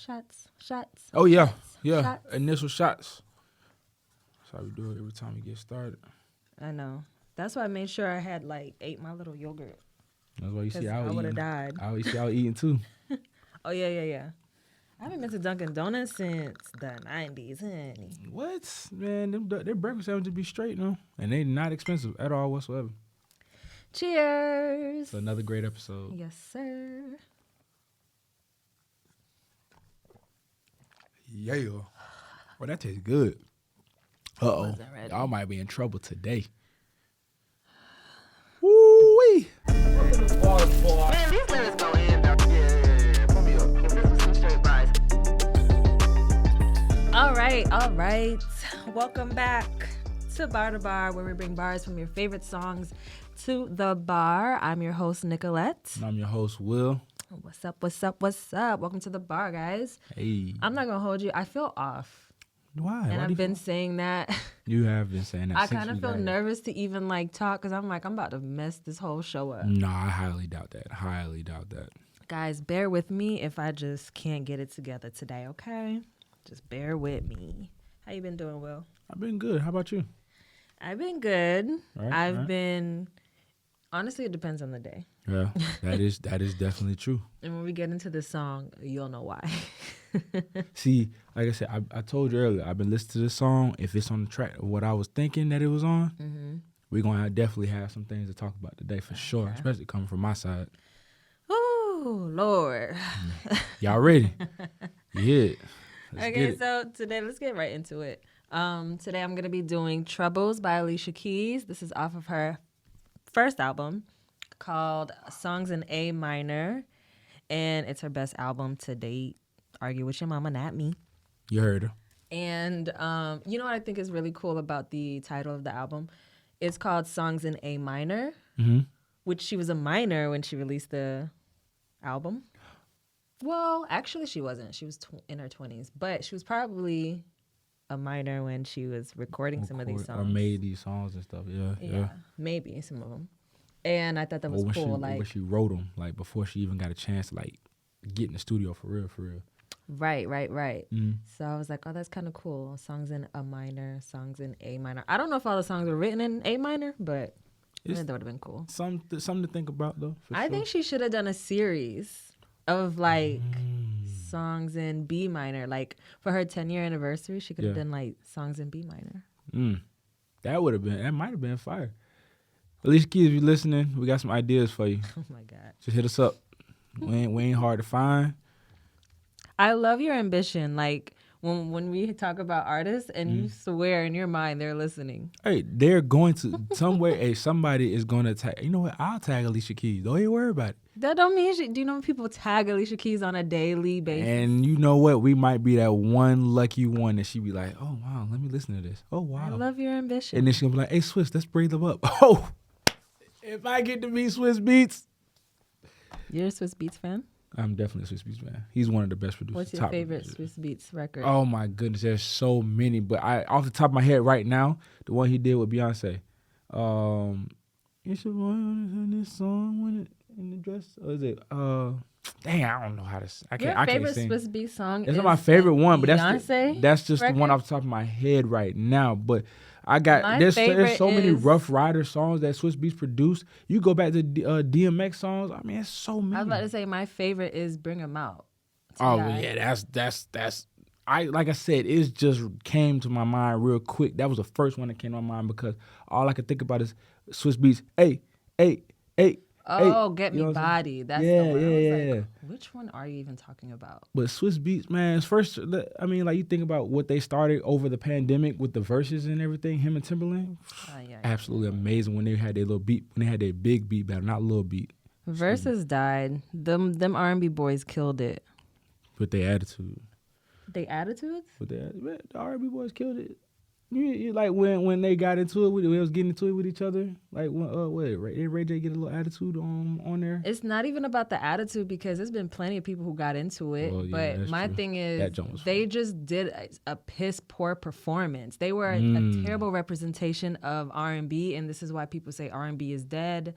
Shots. Oh, yeah. Shots, Yeah. shots. Initial shots. That's how we do it every time we get started. I know. That's why I made sure I had ate my little yogurt. That's why you see I I would have eating. died. I always see I eating too. Oh, yeah. I haven't been to Dunkin' Donuts since the 90s, honey. What? Man, their breakfast sandwiches be straight, no? And they not expensive at all whatsoever. Cheers. So another great episode. Yes, sir. Yeah. Well, that tastes good. Uh-oh. Wasn't ready. Y'all might be in trouble today. Woo-wee. Man, these lyrics go in though. Yeah. Put me up. This is some straight vibes. All right. Welcome back to Bar2Bar, where we bring bars from your favorite songs to the bar. I'm your host, Nicolette. And I'm your host, Will. What's up? Welcome to the bar, guys. Hey. I'm not going to hold you. I feel off. Why? And Why I've been saying that. You have been saying that. I since kind of we feel got here. nervous to even talk because I'm about to mess this whole show up. No, I highly doubt that. Guys, bear with me if I just can't get it together today, okay? Just bear with me. How you been doing, Will? I've been good. How about you? I've been good. Right. Been, honestly, it depends on the day. Yeah, that is definitely true. And when we get into this song, you'll know why. See, like I said, I told you earlier, I've been listening to this song. If it's on the track of what I was thinking that it was on, we're going to definitely have some things to talk about today for sure, especially coming from my side. Oh, Lord. Y'all ready? Yeah. Let's get Okay, it. so today, let's get right into it. Today, I'm going to be doing Troubles by Alicia Keys. This is off of her first album called Songs in A Minor, and it's her best album to date. Argue with your mama, not me. You heard her. And you know what I think is really cool about the title of the album? It's called Songs in A Minor, which she was a minor when she released the album. Well, actually, she wasn't. She was in her 20s, but she was probably a minor when she was recording some of these songs. Or made these songs and stuff. Yeah. Maybe some of them. And I thought that was Or when cool. when she wrote them, before she even got a chance to get in the studio for real. Right. So I was like, oh, that's kind of cool. Songs in a minor, songs in A minor. I don't know if all the songs were written in A minor, but I think that would have been cool. Something to think about, though, for I sure. think she should have done a series of songs in B minor. For her 10-year anniversary, she could have done songs in B minor. That might have been fire. Alicia Keys, if you're listening, we got some ideas for you. Oh my God. Just hit us up. We ain't hard to find. I love your ambition. When we talk about artists and you swear in your mind they're listening. Hey, they're going to somewhere. Hey, somebody is going to tag. You know what? I'll tag Alicia Keys. Don't even worry about it. That don't mean do you know people tag Alicia Keys on a daily basis? And you know what? We might be that one lucky one that she be like, oh wow, let me listen to this. Oh wow. I love your ambition. And then she'll be like, hey Swiss, let's bring them up. Oh, if I get to be Swiss Beats. You're a Swiss Beats fan? I'm definitely a Swiss Beats fan. He's one of the best producers. What's your favorite Swiss Beats record? Oh my goodness, there's so many. But off the top of my head right now, the one he did with Beyonce. You should on this song when it in the dress. Or is it? Dang, I don't know how to. I can't. Your favorite I can't sing. Swiss Beats song? It's not my favorite one, but Beyonce that's just record? the one off the top of my head right now. But I got there's so many Rough Rider songs that Swiss Beats produced. You go back to DMX songs. I mean, it's so many. I was about to say my favorite is Bring 'Em Out. Oh yeah, that's. Like I said, it just came to my mind real quick. That was the first one that came to my mind because all I could think about is Swiss Beats. Hey. Oh, hey, Get Me Body. That's yeah, the one. Yeah, I was yeah. which one are you even talking about? But Swiss Beats, man, first, I mean, you think about what they started over the pandemic with the verses and everything, him and Timberland. Absolutely amazing when they had their little beat, when they had their big beat battle, not little beat. Verses died. Them R&B boys killed it. With their attitude. They attitudes? The R&B boys killed it. You like when they got into it, they was getting into it with each other. Like did Ray J get a little attitude on there? It's not even about the attitude because there's been plenty of people who got into it. Well, yeah, but my true. thing is they fun. just did a piss poor performance. They were a terrible representation of R&B, and this is why people say R&B is dead.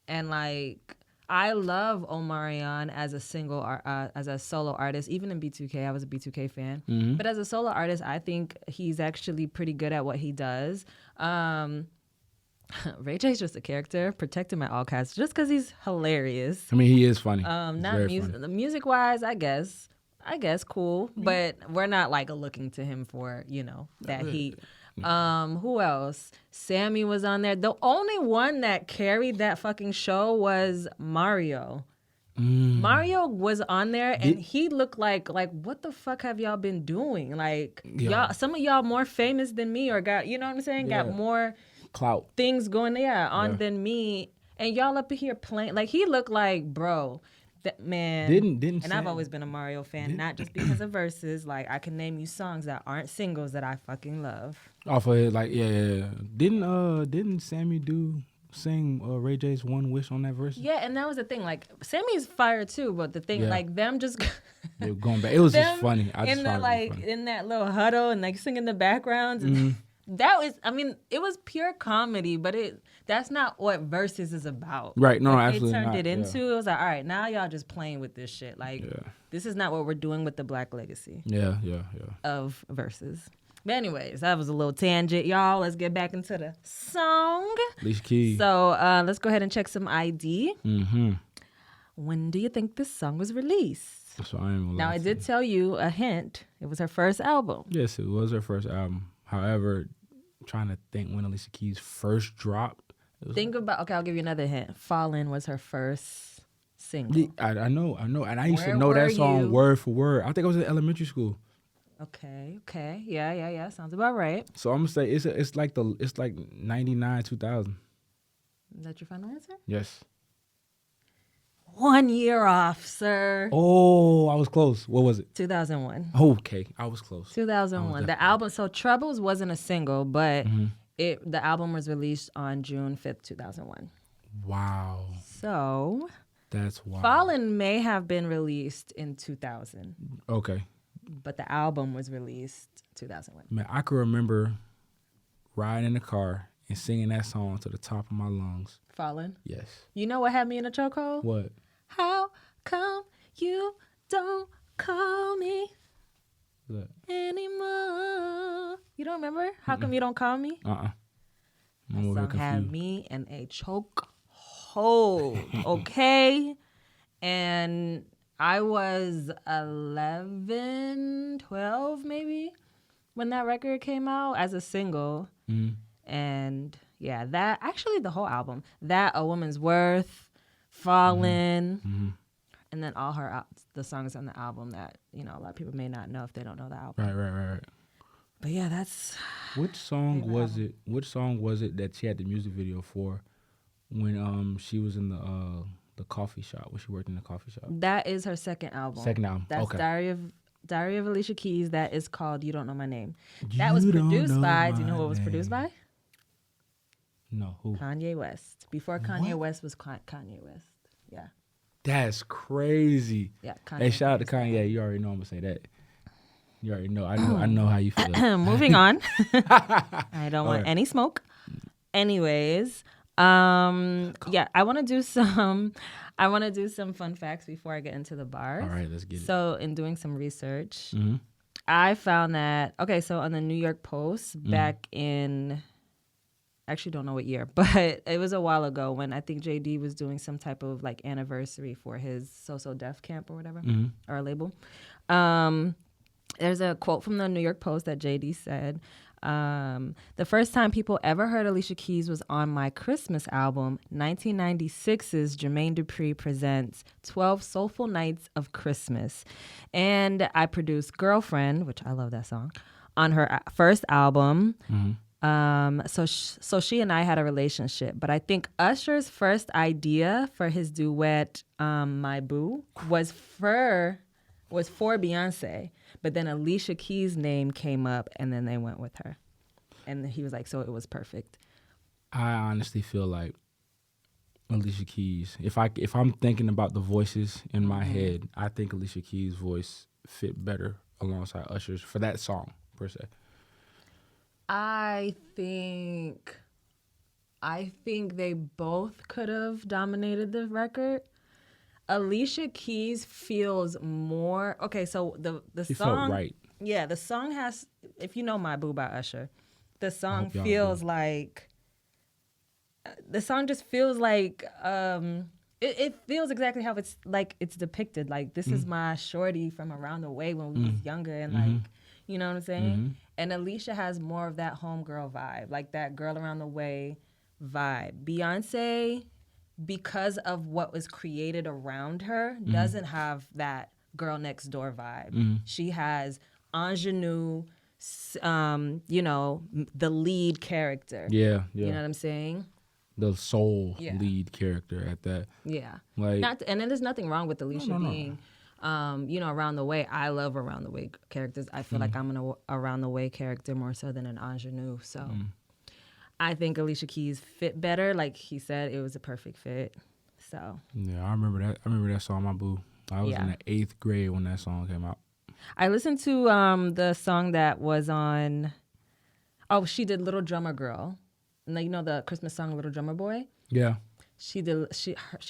And I love Omarion as a as a solo artist. Even in B2K, I was a B2K fan. Mm-hmm. But as a solo artist, I think he's actually pretty good at what he does. Ray J's just a character, protecting my all cats, just because he's hilarious. I mean, he is funny. He's Not very funny. music wise, I guess cool, but we're not like looking to him for that heat. Who else? Sammy was on there. The only one that carried that fucking show was Mario. Mario was on there and he looked like what the fuck have y'all been doing? Like y'all, some of y'all more famous than me or got, you know what I'm saying? Yeah. Got more Clout. things going than me, and y'all up here playing like he looked like bro. That man Didn't and I've always been a Mario fan, not just because of verses. Like I can name you songs that aren't singles that I fucking love. Off of it, like yeah. Didn't Sammy sing Ray J's One Wish on that verse? Yeah, and that was the thing. Like Sammy's fire too, but the thing like them just they were going back. It was just funny. I just in found the it funny. in that little huddle and like singing the backgrounds. And that was, I mean, it was pure comedy, but that's not what verses is about. Right? No, what absolutely they not. turned it into. It was like, all right, now y'all just playing with this shit. Like this is not what we're doing with the Black legacy. Yeah. Of verses. But anyways, that was a little tangent, y'all. Let's get back into the song. Alicia Keys. So let's go ahead and check some ID. Mm-hmm. When do you think this song was released? So I am. Now I did tell you a hint. It was her first album. Yes, it was her first album. However, trying to think when Alicia Keys first dropped. Think about, okay, I'll give you another hint. Fallin' was her first single. I know. And I used Where to know that were song you? word for word. I think I was in elementary school. Okay. Yeah. Sounds about right. So I'm gonna say it's like 99, 2000. Is that your final answer? Yes. 1 year off, sir. Oh, I was close. What was it? 2001. Okay, I was close. 2001. The album, so Troubles wasn't a single, but the album was released on June 5th, 2001. Wow. So That's wild. Fallin' may have been released in 2000. Okay. But the album was released 2001. Man, I can remember riding in the car and singing that song to the top of my lungs. Fallin'. Yes. You know what had me in a chokehold? What? How come you don't call me What? anymore? You don't remember? How come you don't call me? I'm That over here song had confused. me in a chokehold. Okay? And I was 11, 12 maybe when that record came out as a single. And yeah, that actually the whole album, that A Woman's Worth, Fallin', and then all the songs on the album that a lot of people may not know if they don't know the album. Right. But yeah, that's Which song was it? Which song was it that she had the music video for when she was in the coffee shop, when she worked in the coffee shop? that is her second album. Second album. That's Okay. Diary of Alicia Keys. That is called You Don't Know My Name. That was produced by. Do you know who it was produced by? No, who? Kanye West. Before Kanye West was Kanye West. Yeah. That's crazy. Yeah. Kanye Hey, shout out to produced Kanye. You already know I'm gonna say that. You already know. I know how you feel. Moving on. I don't want right. any smoke. Anyways, yeah, I want to do some fun facts before I get into the bars. All right, let's get it. So, in doing some research, I found that so on the New York Post back in, actually don't know what year, but it was a while ago when I think JD was doing some type of like anniversary for his So Def camp or whatever, or a label. There's a quote from the New York Post that JD said, the first time people ever heard Alicia Keys was on my Christmas album, 1996's Jermaine Dupri presents 12 Soulful Nights of Christmas. And I produced Girlfriend, which I love that song, on her first album. So she and I had a relationship, but I think Usher's first idea for his duet, My Boo, was for Beyonce, but then Alicia Keys' name came up, and then they went with her, and he was like, so it was perfect. I honestly feel like Alicia Keys. If I'm thinking about the voices in my head, I think Alicia Keys' voice fit better alongside Usher's for that song per se. I think they both could have dominated the record. Alicia Keys feels more okay. So the She song, felt right. yeah, the song has. If you know My Boo by Usher, the song hope y'all feels do. like. The song just feels like it feels exactly how it's like it's depicted. Like this is my shorty from around the way when we was younger, and like you know what I'm saying. And Alicia has more of that homegirl vibe, like that girl around the way vibe. Beyonce, because of what was created around her, doesn't have that girl next door vibe. She has ingenue, you know, the lead character. Yeah, You know yeah. what I'm saying? The sole Yeah. lead character at that. Yeah. Like, And then there's nothing wrong with Alicia no. being, you know, around the way. I love around the way characters. I feel like I'm an around the way character more so than an ingenue. So I think Alicia Keys fit better. Like he said, it was a perfect fit. So yeah, I remember that. I remember that song, My Boo. I was in the 8th grade when that song came out. I listened to the song that was on. Oh, she did Little Drummer Girl. And you know the Christmas song Little Drummer Boy? Yeah. She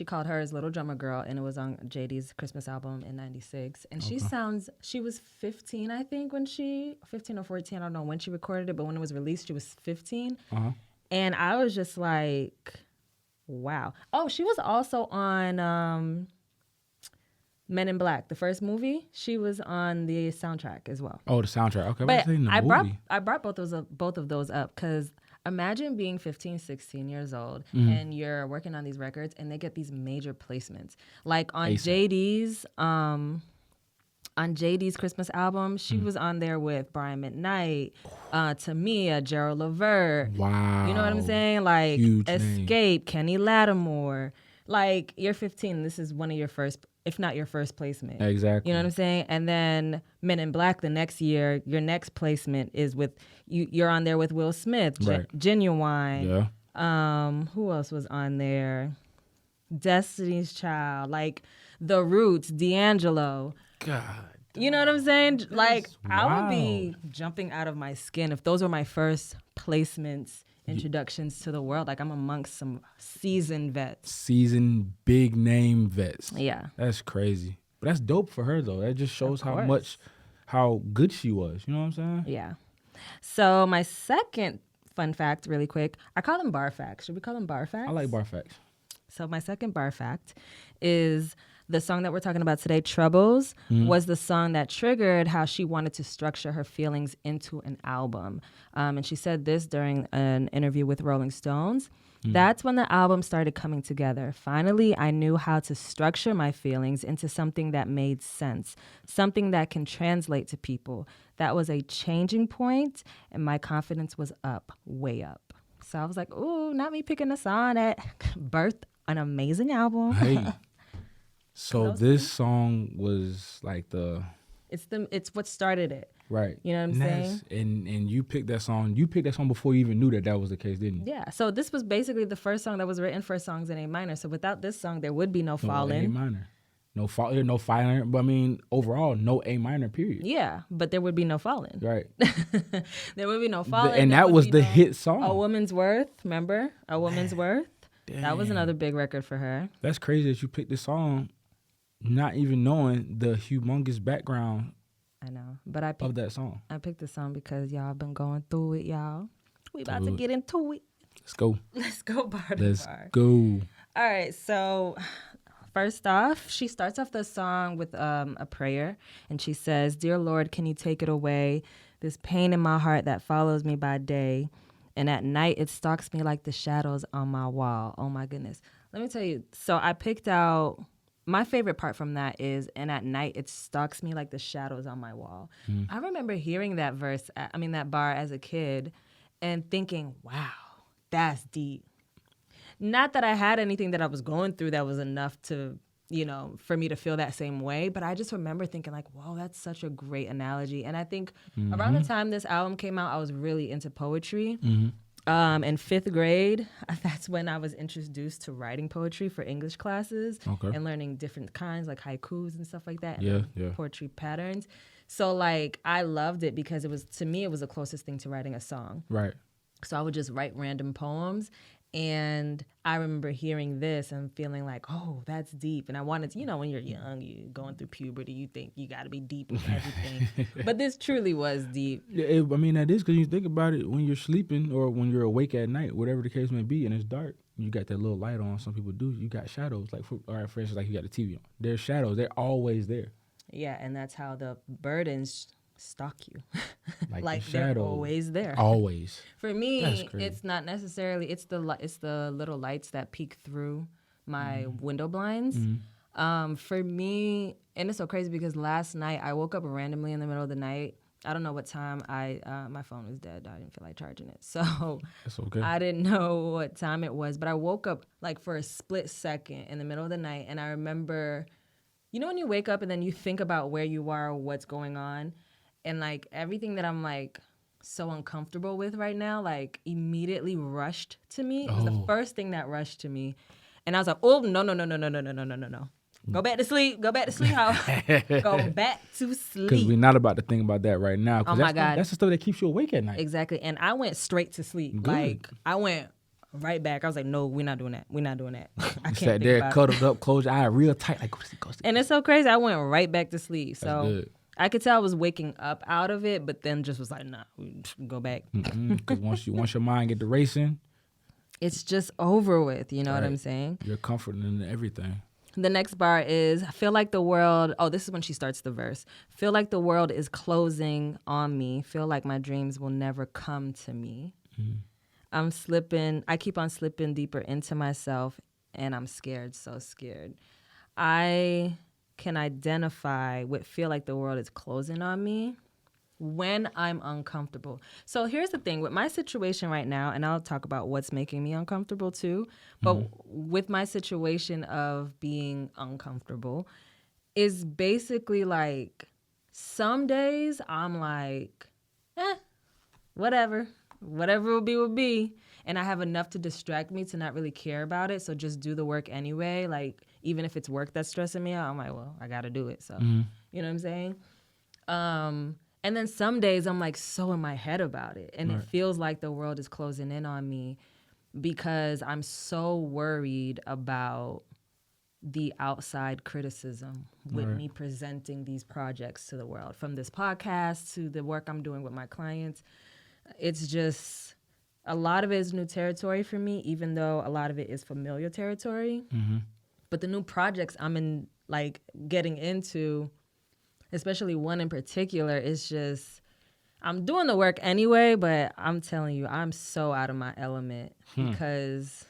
called hers Little Drummer Girl, and it was on JD's Christmas album in '96. And she was 15, I think, 15 or 14, I don't know when she recorded it, but when it was released, she was 15. Uh-huh. And I was just like, wow. Oh, she was also on Men in Black, the first movie. She was on the soundtrack as well. Oh, the soundtrack. Okay, But I brought both of those up because imagine being 15, 16 years old and you're working on these records and they get these major placements. Like on JD's Christmas album, she was on there with Brian McKnight, Tamia, Gerald Levert. Wow. You know what I'm saying? Like Huge Escape, Kenny Lattimore. Like you're 15, this is one of your first, if not your first placement. Exactly. You know what I'm saying? And then Men in Black the next year, your next placement is with you're on there with Will Smith, Right. Genuine. Yeah. Who else was on there? Destiny's Child, like The Roots, D'Angelo. God. You know what I'm saying? Like I would wild. be jumping out of my skin if those were my first placements, introductions to the world. Like I'm amongst some seasoned vets. Seasoned big name vets. Yeah. That's crazy. But that's dope for her though. That just shows how good she was. You know what I'm saying? Yeah. So my second fun fact, really quick, I call them bar facts. Should we call them bar facts? I like bar facts. So my second bar fact is the song that we're talking about today, Troubles, was the song that triggered how she wanted to structure her feelings into an album. And she said this during an interview with Rolling Stones. That's when the album started coming together. Finally, I knew how to structure my feelings into something that made sense, something that can translate to people. That was a changing point, and my confidence was up, way up. So I was like, ooh, not me picking a song that birthed an amazing album. Hey. So this song was like It's what started it. right. You know what I'm saying? And you picked that song. You picked that song before you even knew that was the case, didn't you? Yeah. So this was basically the first song that was written for songs in A minor. So without this song, there would be no A Fallen. minor. No Fallen. But I mean, overall, no A minor, period. Yeah, but there would be no Fallen. Right. There would be no Fallen. And There that would was be the no hit song. A Woman's Worth. Remember? A Woman's Worth. That was Damn. another big record for her. That's crazy that you picked this song not even knowing the humongous background I know. But I of picked, that song. I picked the song because y'all been going through it, y'all. We about to Do it. get into it. Let's go. Let's go bar to Let's bar. go. All right, so first off, she starts off the song with a prayer, and she says, "Dear Lord, can you take it away? This pain in my heart that follows me by day, and at night it stalks me like the shadows on my wall." Oh my goodness. Let me tell you, so I picked out, my favorite part from that is, "And at night it stalks me like the shadows on my wall." I remember hearing that that bar as a kid and thinking, wow, that's deep. Not that I had anything that I was going through that was enough to, for me to feel that same way, but I just remember thinking like, whoa, that's such a great analogy. And I think around the time this album came out, I was really into poetry. In 5th grade, that's when I was introduced to writing poetry for English classes and learning different kinds like haikus and stuff like that. And Yeah. poetry patterns. So like I loved it because to me it was the closest thing to writing a song. Right. So I would just write random poems. And I remember hearing this and feeling like, oh, that's deep. And I wanted to, when you're young, you going through puberty, you think you got to be deep with everything. But this truly was deep. Yeah, that is because you think about it when you're sleeping or when you're awake at night, whatever the case may be, and it's dark. You got that little light on. Some people do. You got shadows. Like, for instance, like you got the TV on. There's shadows. They're always there. Yeah, and that's how the burdens stalk you. Like the they're shadows. always there. Always. For me, it's not necessarily. It's the little lights that peek through my window blinds. For me, and it's so crazy because last night I woke up randomly in the middle of the night. I don't know what time my phone was dead. I didn't feel like charging it, so That's okay. I didn't know what time it was. But I woke up like for a split second in the middle of the night, and I remember, when you wake up and then you think about where you are, what's going on. And, like, everything that I'm, like, so uncomfortable with right now, like, immediately rushed to me. It was the first thing that rushed to me. And I was like, oh, no. Go back to sleep. Go back to sleep. Go back to sleep. Because we're not about to think about that right now. Oh, my God. That's the stuff that keeps you awake at night. Exactly. And I went straight to sleep. Good. Like, I went right back. I was like, no, we're not doing that. We're not doing that. I can't sat there, cuddled up, closed your eye real tight. Like, go to sleep. And it's so crazy. I went right back to sleep. So. That's good. I could tell I was waking up out of it, but then just was like, nah, we go back. Because once your mind get to racing, it's just over with. You know what I'm saying? You're comforting in everything. The next bar is, I feel like the world, this is when she starts the verse. Feel like the world is closing on me. Feel like my dreams will never come to me. I keep on slipping deeper into myself, and I'm scared, so scared. I can identify with feel like the world is closing on me when I'm uncomfortable. So here's the thing with my situation right now, and I'll talk about what's making me uncomfortable too, but with my situation of being uncomfortable is basically like some days I'm like, whatever will be. And I have enough to distract me to not really care about it. So just do the work anyway. Like, even if it's work that's stressing me out, I'm like, well, I got to do it. So, you know what I'm saying? And then some days I'm like so in my head about it. And it feels like the world is closing in on me because I'm so worried about the outside criticism with me presenting these projects to the world. From this podcast to the work I'm doing with my clients. It's just... a lot of it is new territory for me, even though a lot of it is familiar territory. But the new projects I'm in, like, getting into, especially one in particular, is just, I'm doing the work anyway, but I'm telling you, I'm so out of my element because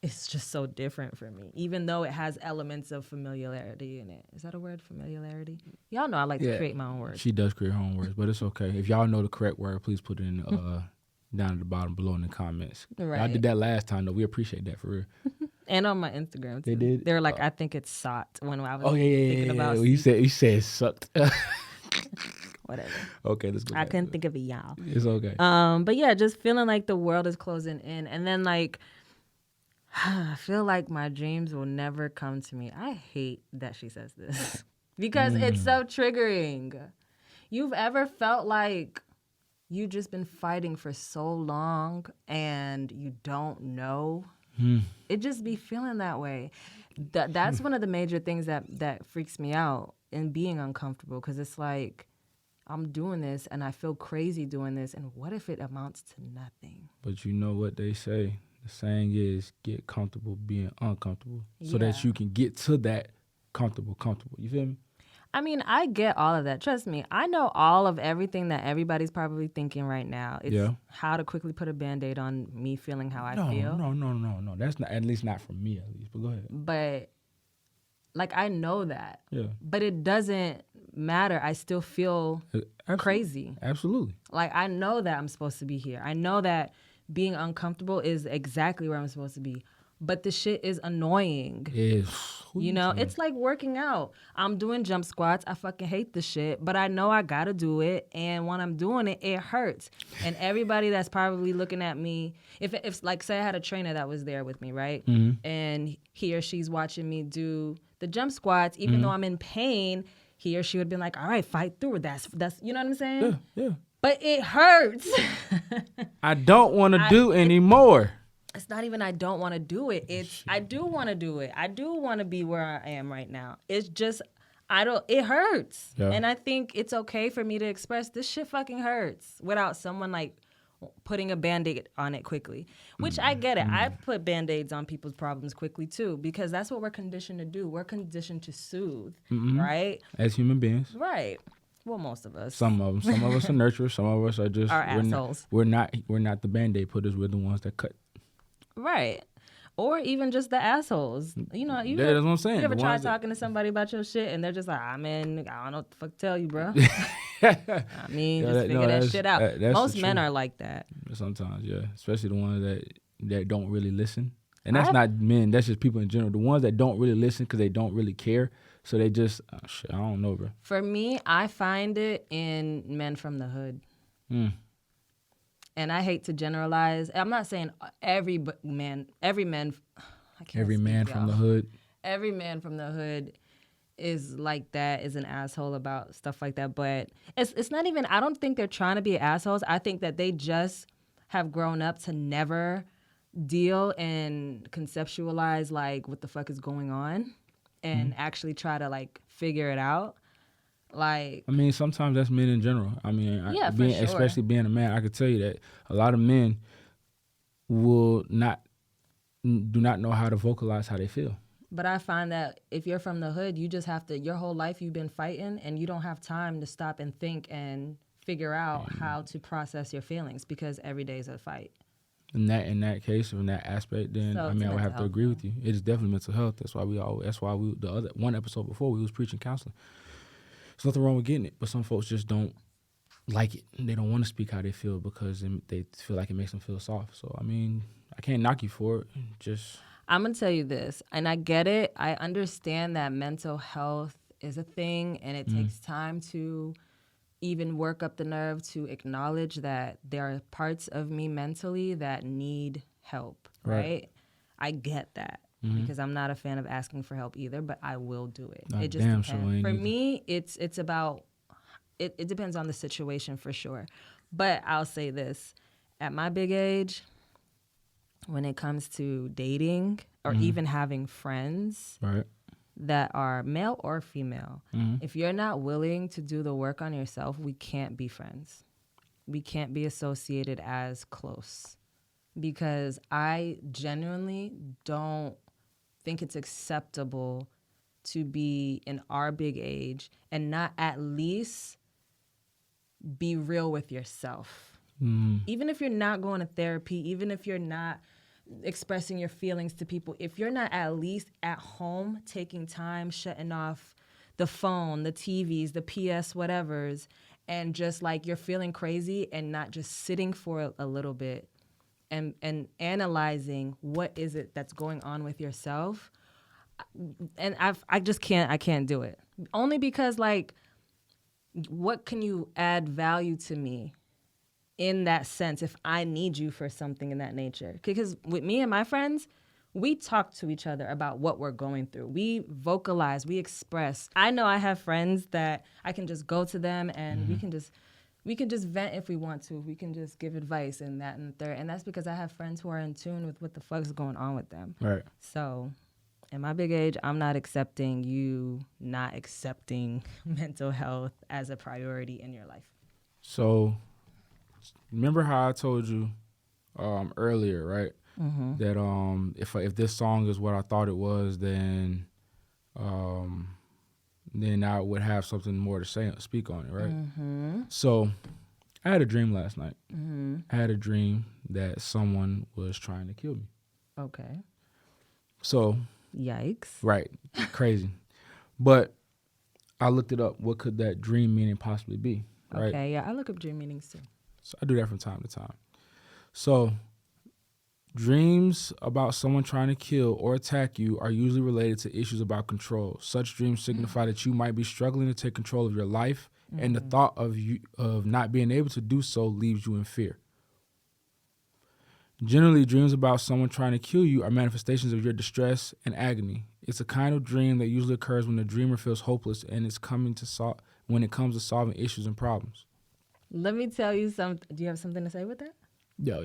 it's just so different for me, even though it has elements of familiarity in it. Is that a word, familiarity? Y'all know I like to create my own words. She does create her own words, but it's okay. If y'all know the correct word, please put it in down at the bottom below in the comments. Right. I did that last time, though. We appreciate that, for real. And on my Instagram, too. They did? They were like, I think it's sucked when I was thinking about You said it sucked. Whatever. Okay, let's go. I couldn't think of it, y'all. It's okay. But yeah, just feeling like the world is closing in. And then, like, I feel like my dreams will never come to me. I hate that she says this because it's so triggering. You've ever felt like you've just been fighting for so long and you don't know? It just be feeling that way. That's one of the major things that freaks me out in being uncomfortable, because it's like, I'm doing this and I feel crazy doing this, and what if it amounts to nothing? But you know what they say? The saying is, get comfortable being uncomfortable so that you can get to that comfortable. You feel me? I mean, I get all of that. Trust me. I know all of everything that everybody's probably thinking right now. It's how to quickly put a Band-Aid on me feeling how I feel. No. That's not, at least not from me, at least. But go ahead. But, like, I know that. Yeah. But it doesn't matter. I still feel crazy. Absolutely. Like, I know that I'm supposed to be here. I know that being uncomfortable is exactly where I'm supposed to be. But the shit is annoying. You know, it's like working out. I'm doing jump squats. I fucking hate the shit, but I know I gotta do it. And when I'm doing it, it hurts. And everybody that's probably looking at me, if like, say I had a trainer that was there with me, right? And he or she's watching me do the jump squats, even though I'm in pain, he or she would be like, all right, fight through it. That's you know what I'm saying? Yeah. But it hurts. I don't want to do anymore. not even I don't want to do it. It's I do want to do it. I do want to be where I am right now. It's just it hurts. Yeah. And I think it's okay for me to express this shit fucking hurts without someone like putting a Band-Aid on it quickly, which I get it. I put Band-Aids on people's problems quickly too, because that's what we're conditioned to do. We're conditioned to soothe, right? As human beings. Right. Well, most of us. Some of them. Some of us are nurturers. Some of us are just Are assholes. We're not the Band-Aid putters. We're the ones that cut. Right. Or even just the assholes. You know, That's what I'm saying. You ever The try ones talking to somebody about your shit and they're just like, man, I don't know what the fuck to tell you, bro. I mean, just figure that shit out. That's Most the men truth. are like that. Sometimes, yeah. Especially the ones that don't really listen. And that's not men. That's just people in general. The ones that don't really listen because they don't really care. So they just, shit, I don't know, bro. For me, I find it in men from the hood. And I hate to generalize. I'm not saying every man from the hood. Every man from the hood is like that, is an asshole about stuff like that. But it's not even, I don't think they're trying to be assholes. I think that they just have grown up to never deal and conceptualize like what the fuck is going on and actually try to like figure it out. Like, I mean, sometimes that's men in general. I mean, yeah, for sure. Especially being a man, I could tell you that a lot of men do not know how to vocalize how they feel. But I find that if you're from the hood, you just have to, your whole life you've been fighting and you don't have time to stop and think and figure out how to process your feelings because every day is a fight. In that case, or in that aspect, then So I mean, I would have to health, agree with you. It is definitely mental health. That's why the other one episode before we was preaching counseling. There's nothing wrong with getting it, but some folks just don't like it. They don't want to speak how they feel because they feel like it makes them feel soft. So I mean, I can't knock you for it. Just I'm gonna tell you this, and I get it. I understand that mental health is a thing, and it takes time to even work up the nerve to acknowledge that there are parts of me mentally that need help. Right? I get that. Because I'm not a fan of asking for help either, but I will do it. It just depends. Sure for me, it's about it depends on the situation for sure. But I'll say this. At my big age, when it comes to dating or even having friends that are male or female, if you're not willing to do the work on yourself, we can't be friends. We can't be associated as close. Because I genuinely don't think it's acceptable to be in our big age and not at least be real with yourself. Even if you're not going to therapy, even if you're not expressing your feelings to people, if you're not at least at home taking time, shutting off the phone, the TVs, the PS whatevers, and just like you're feeling crazy and not just sitting for a little bit and analyzing what is it that's going on with yourself. And I can't do it. Only because like, what can you add value to me in that sense if I need you for something in that nature? Because with me and my friends, we talk to each other about what we're going through. We vocalize, we express. I know I have friends that I can just go to them and we can just vent if we want to. We can just give advice and that and the third. And that's because I have friends who are in tune with what the fuck's going on with them. right. So in my big age, I'm not accepting you not accepting mental health as a priority in your life. So remember how I told you earlier, right? That if this song is what I thought it was, then I would have something more to speak on it, right? So I had a dream last night. I had a dream that someone was trying to kill me. Okay. So Yikes. right, crazy. But I looked it up. What could that dream meaning possibly be? Right. Okay, yeah, I look up dream meanings too. So I do that from time to time. So dreams about someone trying to kill or attack you are usually related to issues about control. Such dreams signify that you might be struggling to take control of your life, and the thought of not being able to do so leaves you in fear. Generally, dreams about someone trying to kill you are manifestations of your distress and agony. It's a kind of dream that usually occurs when the dreamer feels hopeless and when it comes to solving issues and problems. Let me tell you something. Do you have something to say with that? Yeah.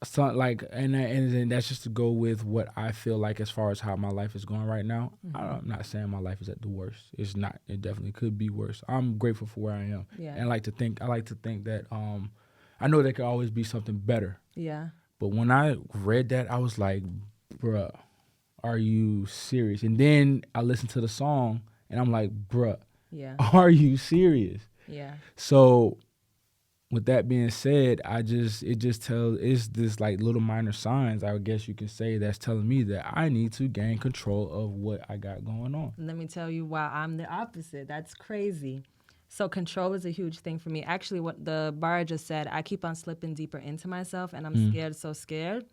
So like, and then that's just to go with what I feel like as far as how my life is going right now. I'm not saying my life is at the worst. It's not. It definitely could be worse. I'm grateful for where I am, and I like to think that I know there could always be something better. Yeah. But when I read that, I was like, bruh, are you serious? And then I listened to the song, and I'm like, bruh, Yeah. are you serious? Yeah. So with that being said, it's this like little minor signs, I guess you can say, that's telling me that I need to gain control of what I got going on. Let me tell you why I'm the opposite. That's crazy. So control is a huge thing for me. Actually, what the bar just said, I keep on slipping deeper into myself, and I'm scared, so scared.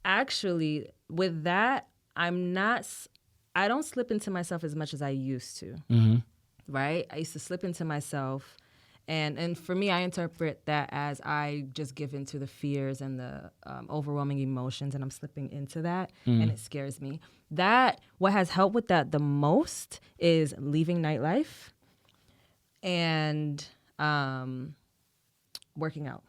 Actually, with that, I don't slip into myself as much as I used to, right? I used to slip into myself. And for me, I interpret that as I just give into the fears and the overwhelming emotions, and I'm slipping into that, and it scares me. What has helped with that the most is leaving nightlife and working out.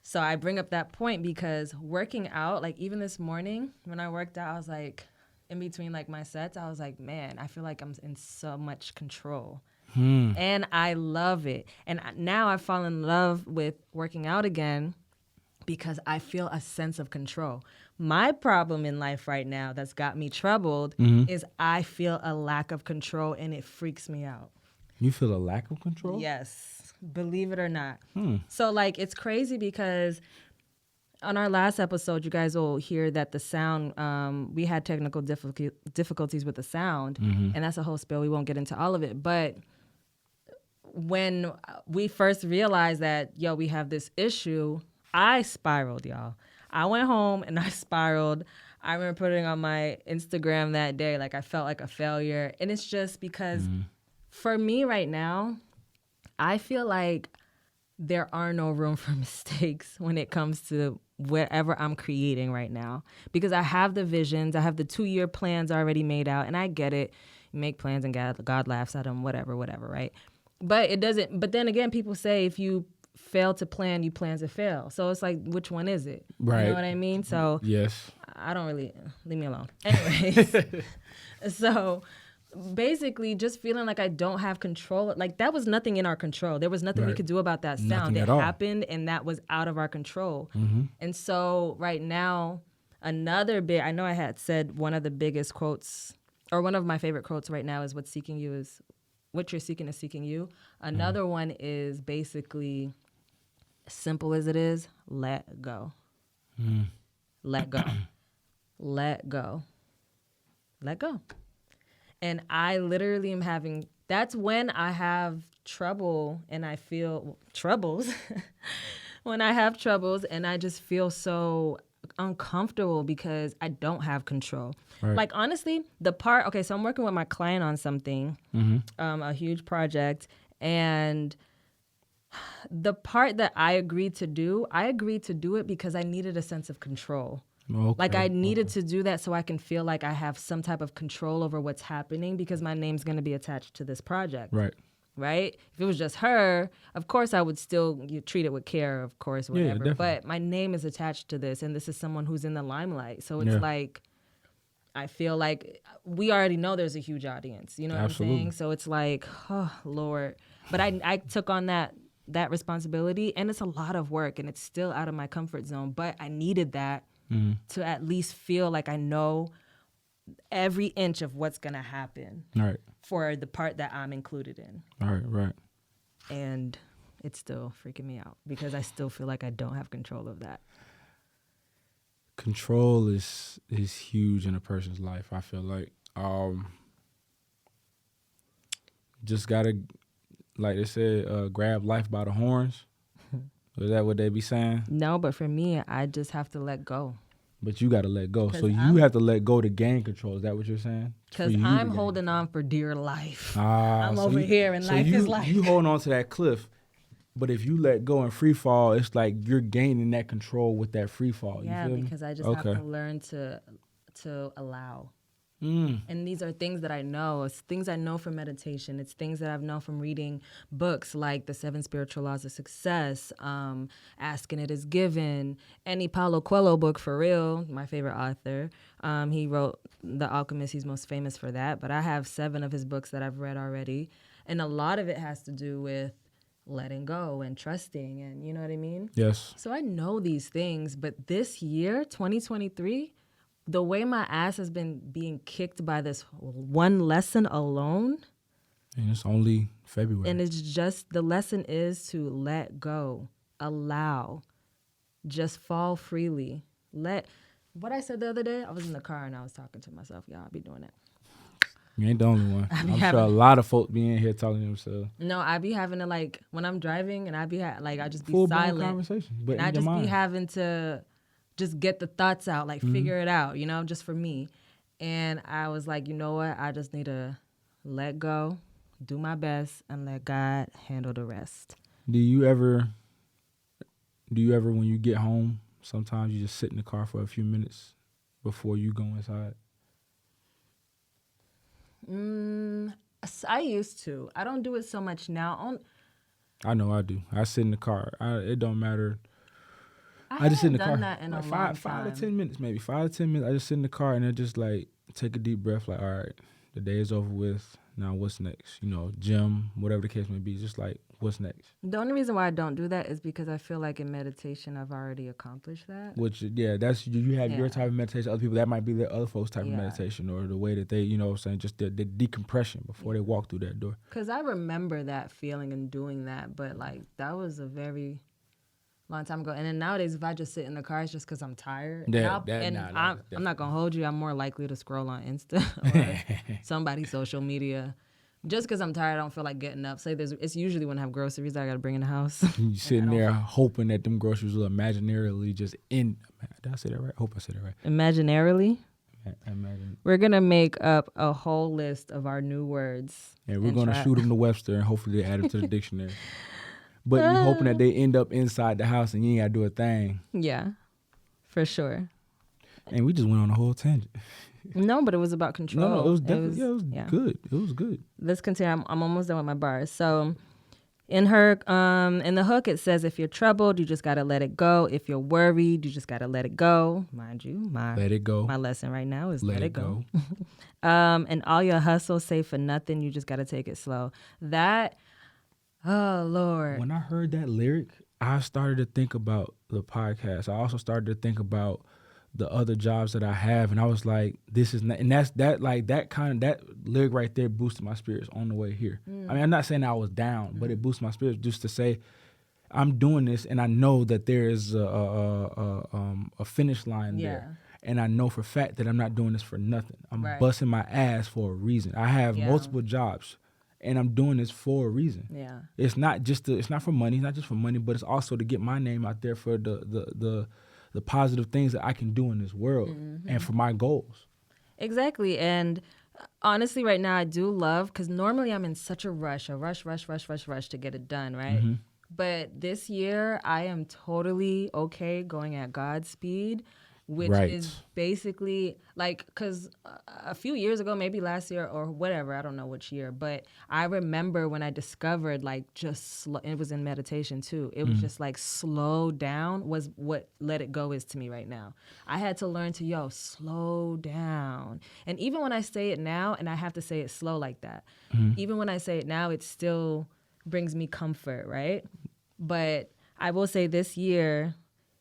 So I bring up that point because working out, like even this morning when I worked out, I was like, in between like my sets, I was like, man, I feel like I'm in so much control. And I love it. And now I've fallen in love with working out again because I feel a sense of control. My problem in life right now that's got me troubled is I feel a lack of control, and it freaks me out. You feel a lack of control? Yes, believe it or not. So like it's crazy because on our last episode, you guys will hear that the sound, we had technical difficulties with the sound, and that's a whole spill. We won't get into all of it, but when we first realized that, we have this issue, I spiraled, y'all. I went home and I spiraled. I remember putting on my Instagram that day, like I felt like a failure. And it's just because for me right now, I feel like there are no room for mistakes when it comes to whatever I'm creating right now. Because I have the visions, I have the 2-year plans already made out, and I get it. You make plans and God laughs at them, whatever, right? But it doesn't. But then again, people say if you fail to plan, you plan to fail. So it's like, which one is it? Right. You know what I mean? So yes, I don't really leave me alone. Anyways, so basically, just feeling like I don't have control. Like that was nothing in our control. There was nothing we could do about that sound. Nothing It at all. happened, and that was out of our control. And so right now, another bit. I know I had said one of the biggest quotes, or one of my favorite quotes right now is "What you're seeking is seeking you." Another one is basically, simple as it is, let go. Let go. Let go. Let go. And I literally am having, that's when I have trouble and I feel troubles. When I have troubles and I just feel so uncomfortable because I don't have control. Right. Like honestly, so I'm working with my client on something, a huge project, and the part that I agreed to do it because I needed a sense of control. Okay. Like I needed to do that so I can feel like I have some type of control over what's happening because my name's going to be attached to this project. Right? If it was just her, of course I would still treat it with care, of course, whatever. Yeah, but my name is attached to this, and this is someone who's in the limelight. So it's like, I feel like we already know there's a huge audience. You know what I'm saying? So it's like, oh, Lord. But I took on that responsibility, and it's a lot of work, and it's still out of my comfort zone. But I needed that to at least feel like I know every inch of what's going to happen for the part that I'm included in. Right. And it's still freaking me out because I still feel like I don't have control of that. Control is huge in a person's life, I feel like. Just gotta, like they said, grab life by the horns. Is that what they be saying? No, but for me, I just have to let go. But you got to let go. So you have to let go to gain control. Is that what you're saying? Because I'm holding on for dear life. I'm over here and life is like. You hold on to that cliff. But if you let go and free fall, it's like you're gaining that control with that free fall. Yeah, you feel because me? I just have to learn to allow. And these are things that I know. It's things I know from meditation. It's things that I've known from reading books like The 7 Spiritual Laws of Success, Asking It Is Given, any Paulo Coelho book for real, my favorite author. He wrote The Alchemist. He's most famous for that. But I have 7 of his books that I've read already. And a lot of it has to do with letting go and trusting, and you know what I mean? Yes. So I know these things, but this year, 2023, the way my ass has been being kicked by this one lesson alone, And it's only February. and it's just, the lesson is to let go, allow, just fall freely. What I said the other day, I was in the car and I was talking to myself. Y'all, I be doing that. You ain't the only one. I'm having- sure a lot of folks be in here talking to themselves. No, I be having to, like, when I'm driving and I be I just be Full-blown silent. conversation, but And in I your just mind. be having to just get the thoughts out, like figure it out, you know, just for me. And I was like, you know what? I just need to let go, do my best, and let God handle the rest. Do you ever, when you get home, sometimes you just sit in the car for a few minutes before you go inside? I used to. I don't do it so much now. I know I do. I sit in the car. It don't matter. I just sit in the car. done that in a long five to time. 10 minutes, maybe 5 to 10 minutes. I just sit in the car and I just like take a deep breath. Like, all right, the day is over with. Now what's next? You know, gym, whatever the case may be. Just like, what's next? The only reason why I don't do that is because I feel like in meditation I've already accomplished that. Which, yeah, that's you have your Yeah. type of meditation. Other people, that might be their other folks' type of Yeah. meditation, or the way that they, you know what I'm saying, just the decompression before they walk through that door. Because I remember that feeling and doing that, but like that was a very long time ago. And then nowadays, if I just sit in the car, it's just because I'm tired. I'm not gonna hold you. I'm more likely to scroll on Insta or somebody's social media. Just because I'm tired, I don't feel like getting up. It's usually when I have groceries that I gotta bring in the house. You sitting there hoping that them groceries will imaginarily just end. Did I say that right? I hope I said that right. Imaginarily, Imagine. we're gonna make up a whole list of our new words. Yeah, we're and gonna try- shoot them to Webster and hopefully they add them to the dictionary. But you're hoping that they end up inside the house and you ain't gotta do a thing. Yeah, for sure. And we just went on a whole tangent. No, but it was about control. No, it was definitely good. It was good. Let's continue. I'm almost done with my bars. So in the hook, it says, if you're troubled, you just got to let it go. If you're worried, you just got to let it go. Mind you, Let it go. my lesson right now is Let it go. And all your hustle, say for nothing, you just got to take it slow. That, oh, Lord. When I heard that lyric, I started to think about the podcast. I also started to think about the other jobs that I have, and I was like, this is not, and that lyric right there boosted my spirits on the way here. I mean, I'm not saying I was down, but it boosted my spirits just to say, I'm doing this, and I know that there is a finish line there, and I know for a fact that I'm not doing this for nothing. I'm busting my ass for a reason. I have multiple jobs, and I'm doing this for a reason. Yeah. It's not for money. It's not just for money, but it's also to get my name out there for the positive things that I can do in this world and for my goals. Exactly. And honestly, right now I do love, because normally I'm in such a rush to get it done, right? Mm-hmm. But this year I am totally okay going at God's speed, which is basically like, because a few years ago, maybe last year or whatever, I don't know which year, but I remember when I discovered like just slow, it was in meditation too. It was just like slow down was what let it go is to me right now. I had to learn to slow down. And even when I say it now, and I have to say it slow like that, even when I say it now, it still brings me comfort, right? But I will say this year,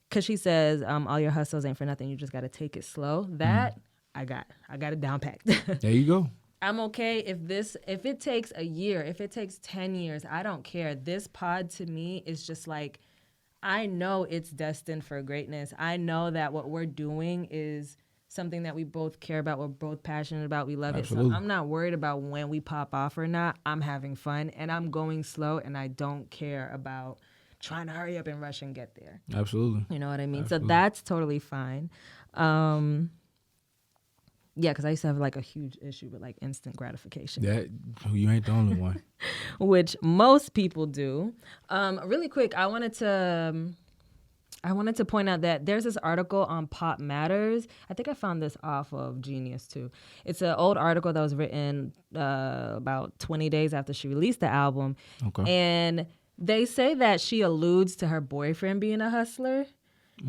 because she says, all your hustles ain't for nothing. You just got to take it slow. That I got it down packed. There you go. I'm okay if it takes a year, if it takes 10 years, I don't care. This pod to me is just like, I know it's destined for greatness. I know that what we're doing is something that we both care about. We're both passionate about. We love Absolutely. it. So I'm not worried about when we pop off or not. I'm having fun and I'm going slow and I don't care about trying to hurry up and rush and get there. Absolutely. You know what I mean? Absolutely. So that's totally fine. Yeah, because I used to have like a huge issue with like instant gratification. That you ain't the only one. Which most people do. Really quick, I wanted to I wanted to point out that there's this article on Pop Matters. I think I found this off of Genius too. It's an old article that was written about 20 days after she released the album. Okay. And they say that she alludes to her boyfriend being a hustler.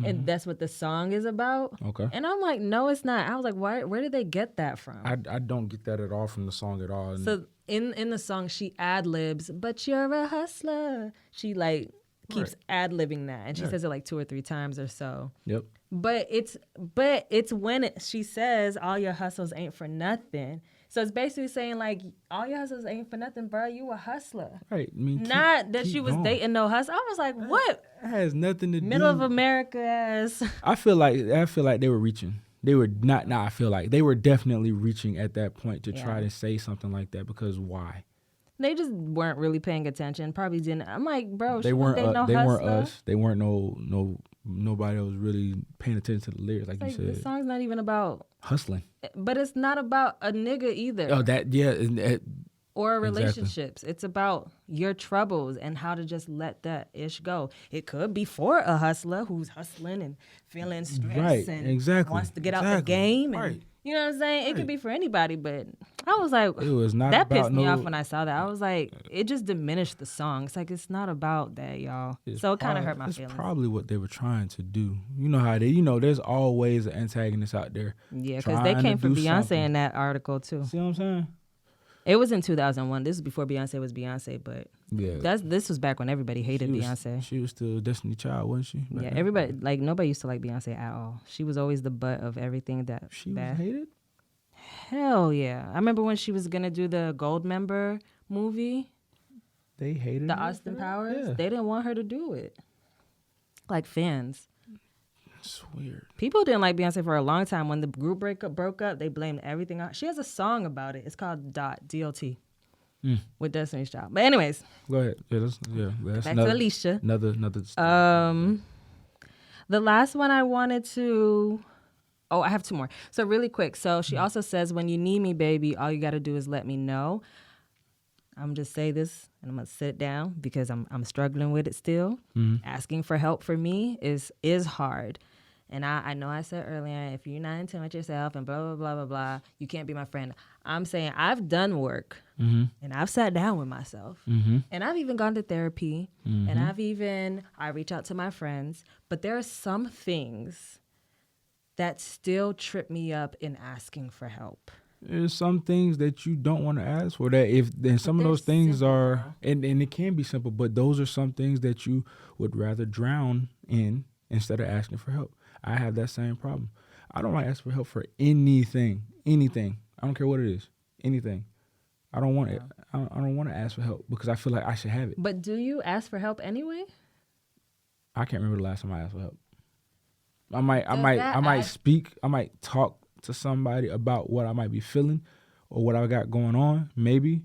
And that's what the song is about. Okay. And I'm like, no, it's not. I was like, where did they get that from? I don't get that at all from the song at all. So in the song, she ad-libs, but you're a hustler. She like keeps ad-libbing that. And she says it like 2 or 3 times or so. Yep. But it's when she says all your hustles ain't for nothing. So it's basically saying like all your hustles ain't for nothing, bro. You a hustler. Right. I mean, Not that keep she was going. dating no hustler. I was like, what? It has nothing to do. Middle of America ass. I feel like they were reaching. They were not. I feel like they were definitely reaching at that point to try to say something like that because why? They just weren't really paying attention. Probably didn't. I'm like, bro, They she weren't. wasn't dating no They hustler. weren't us. They weren't nobody that was really paying attention to the lyrics, like you Like, the said. song's not even about, Hustling. but it's not about a nigga either. Oh, that yeah. Or Exactly. relationships. It's about your troubles and how to just let that ish go. It could be for a hustler who's hustling and feeling stressed Right, and exactly, wants to get out the exactly, game. And, right. you know what I'm saying? It could Right. be for anybody, but I was like, It was not that about pissed me no- off when I saw that. I was like, it just diminished the song. It's like, it's not about that, y'all. So it kind of hurt my It's feelings. probably what they were trying to do. You know how there's always an antagonist out there. Yeah, because they trying came to for do Beyonce something. in that article too. See what I'm saying? It was in 2001. This was before Beyonce was Beyonce, but Yeah. this was back when everybody hated Beyonce. She was still Destiny Child, wasn't she? back Yeah, then? everybody, like, nobody used to like Beyonce at all. She was always the butt of everything that She was bad. hated? Hell yeah. I remember when she was going to do the Gold Member movie, They hated the her Austin for that? Powers. Yeah. They didn't want her to do it. Like fans. It's weird. People didn't like Beyonce for a long time. When the group broke up, they blamed everything on. She has a song about it. It's called DLT with Destiny's Child. But anyways, Go ahead. That's back another, to Alicia. Another story. The last one I wanted to... Oh, I have 2 more. So really quick. So she also says, when you need me, baby, all you got to do is let me know. I'm just say this, and I'm going to sit down because I'm struggling with it still. Asking for help for me is hard. And I know I said earlier, if you're not in tune with yourself and blah, blah, blah, blah, blah, you can't be my friend. I'm saying I've done work, and I've sat down with myself, and I've even gone to therapy, and I reach out to my friends, but there are some things that still trip me up in asking for help. There's some things that you don't want to ask for. Then some of they're those things simple, are, and it can be simple, but those are some things that you would rather drown in instead of asking for help. I have that same problem. I don't like asking for help for anything. I don't care what it is. Anything. I don't want it. I don't want to ask for help because I feel like I should have it. But do you ask for help anyway? I can't remember the last time I asked for help. I might speak. I might talk to somebody about what I might be feeling or what I got going on. Maybe.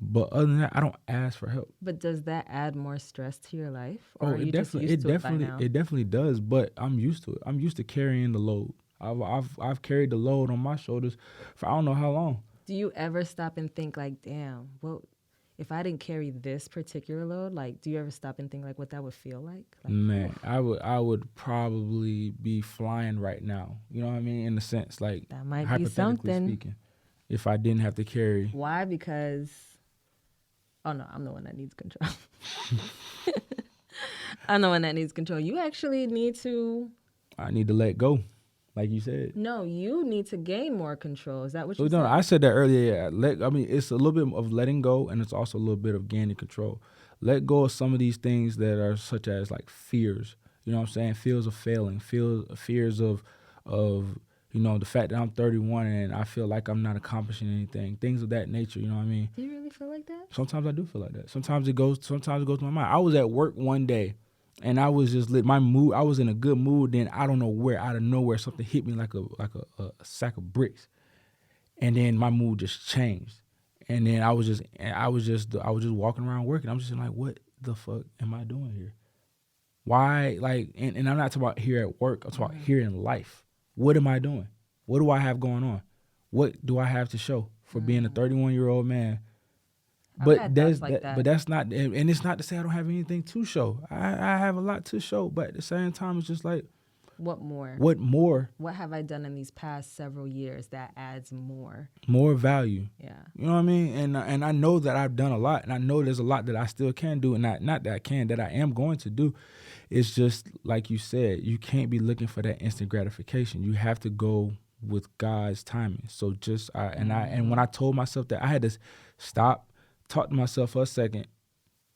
But other than that, I don't ask for help. But does that add more stress to your life? Oh, Or are you just used to it by now? it definitely does. But I'm used to it. I'm used to carrying the load. I've carried the load on my shoulders for I don't know how long. Do you ever stop and think like, damn, well, if I didn't carry this particular load, like, do you ever stop and think like what that would feel like? Man, I would probably be flying right now. You know what I mean? In a sense, like That might be hypothetically something. speaking, if I didn't have to carry. Why? Because, oh no, I'm the one that needs control. I'm the one that needs control. You actually need to. I need to let go, like you said. No, you need to gain more control. Is that what you No, said? I said that earlier. Yeah. I mean, it's a little bit of letting go, and it's also a little bit of gaining control. Let go of some of these things that are such as like fears. You know what I'm saying? Fears of failing. Fears of the fact that I'm 31 and I feel like I'm not accomplishing anything. Things of that nature. You know what I mean? Do you really feel like that? Sometimes I do feel like that. Sometimes it goes to my mind. I was at work one day, and I was just lit. My mood. I was in a good mood. Then I don't know where, out of nowhere, something hit me like a sack of bricks, and then my mood just changed. And then I was just walking around working. I'm just like, what the fuck am I doing here? Why? Like, and I'm not talking about here at work. I'm talking about here in life. What am I doing? What do I have going on? What do I have to show for being a 31-year-old man? But had there's thoughts like that, but that's not, and it's not to say I don't have anything to show. I have a lot to show, but at the same time, it's just like, What more? what more? What have I done in these past several years that adds more? More value. Yeah. You know what I mean? And I know that I've done a lot, and I know there's a lot that I still can do, and not that I can, that I am going to do. It's just like you said, you can't be looking for that instant gratification. You have to go with God's timing. So just and when I told myself that, I had to stop, talk to myself for a second,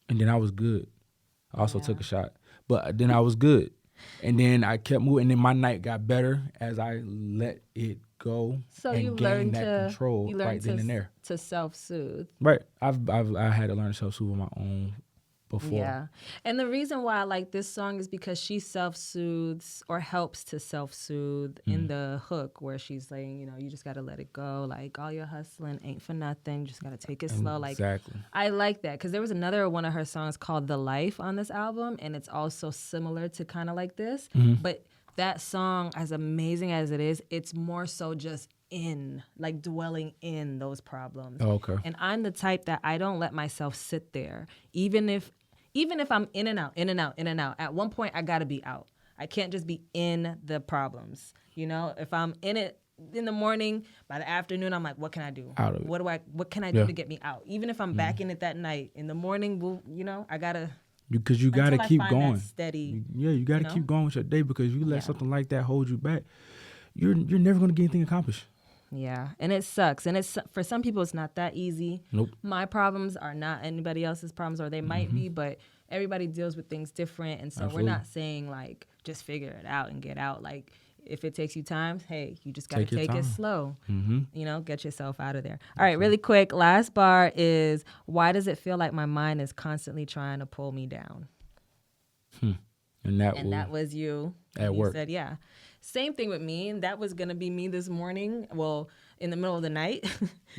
and then I was good. I also took a shot, but then I was good. And then I kept moving, and then my night got better as I let it go So and you gain learned that control right then and there. to self-soothe. Right. I had to learn to self-soothe on my own before. Yeah. And the reason why I like this song is because she self-soothes or helps to self-soothe in the hook where she's saying, you know, you just got to let it go. Like, all your hustling ain't for nothing. You just got to take it slow. Like, Exactly. I like that because there was another one of her songs called The Life on this album, and it's also similar to kind of like this. But that song, as amazing as it is, it's more so just dwelling in those problems. Oh, okay. And I'm the type that I don't let myself sit there, even if I'm in and out, in and out, in and out. At one point, I got to be out. I can't just be in the problems. You know, if I'm in it in the morning, by the afternoon, I'm like, what can I do? Out of it. What can I do to get me out? Even if I'm back in it that night, in the morning, I gotta. Because you got to until I keep find going. that steady. You got to keep going with your day, because you let something like that hold you back, you're never going to get anything accomplished. Yeah, and it sucks. And it's for some people, it's not that easy. Nope. My problems are not anybody else's problems, or they might be, but everybody deals with things different. And so Absolutely. we're not saying like just figure it out and get out. Like, if it takes you time, hey, you just got to take it slow. You know, get yourself out of there. All right, really quick. Last bar is, why does it feel like my mind is constantly trying to pull me down? And that was you. At work. You said, yeah. Same thing with me. And that was going to be me this morning. Well, in the middle of the night,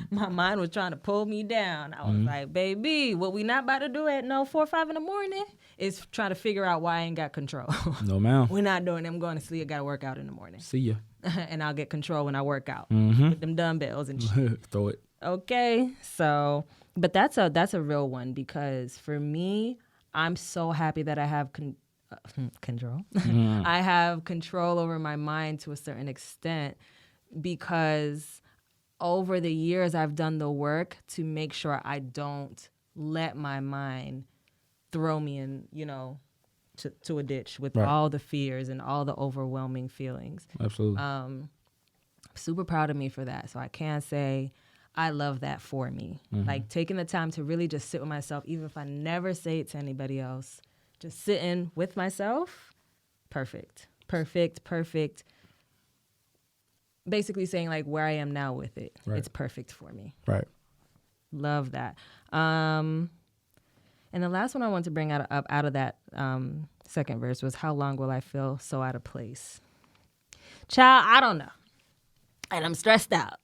my mind was trying to pull me down. I was like, baby, what we not about to do at 4 or 5 in the morning is try to figure out why I ain't got control. No, ma'am. We're not doing it. I'm going to sleep. I got to work out in the morning. See ya. And I'll get control when I work out with them dumbbells and shit. Throw it. Okay. So, but that's a real one, because for me, I'm so happy that I have control. I have control over my mind to a certain extent, because over the years I've done the work to make sure I don't let my mind throw me in, to a ditch with all the fears and all the overwhelming feelings. Absolutely. Super proud of me for that. So I can say I love that for me. Like, taking the time to really just sit with myself, even if I never say it to anybody else, just sitting with myself. Perfect. Basically saying like where I am now with it. Right. It's perfect for me. Right. Love that. And the last one I want to bring up out of that second verse was, how long will I feel so out of place? Child, I don't know. And I'm stressed out.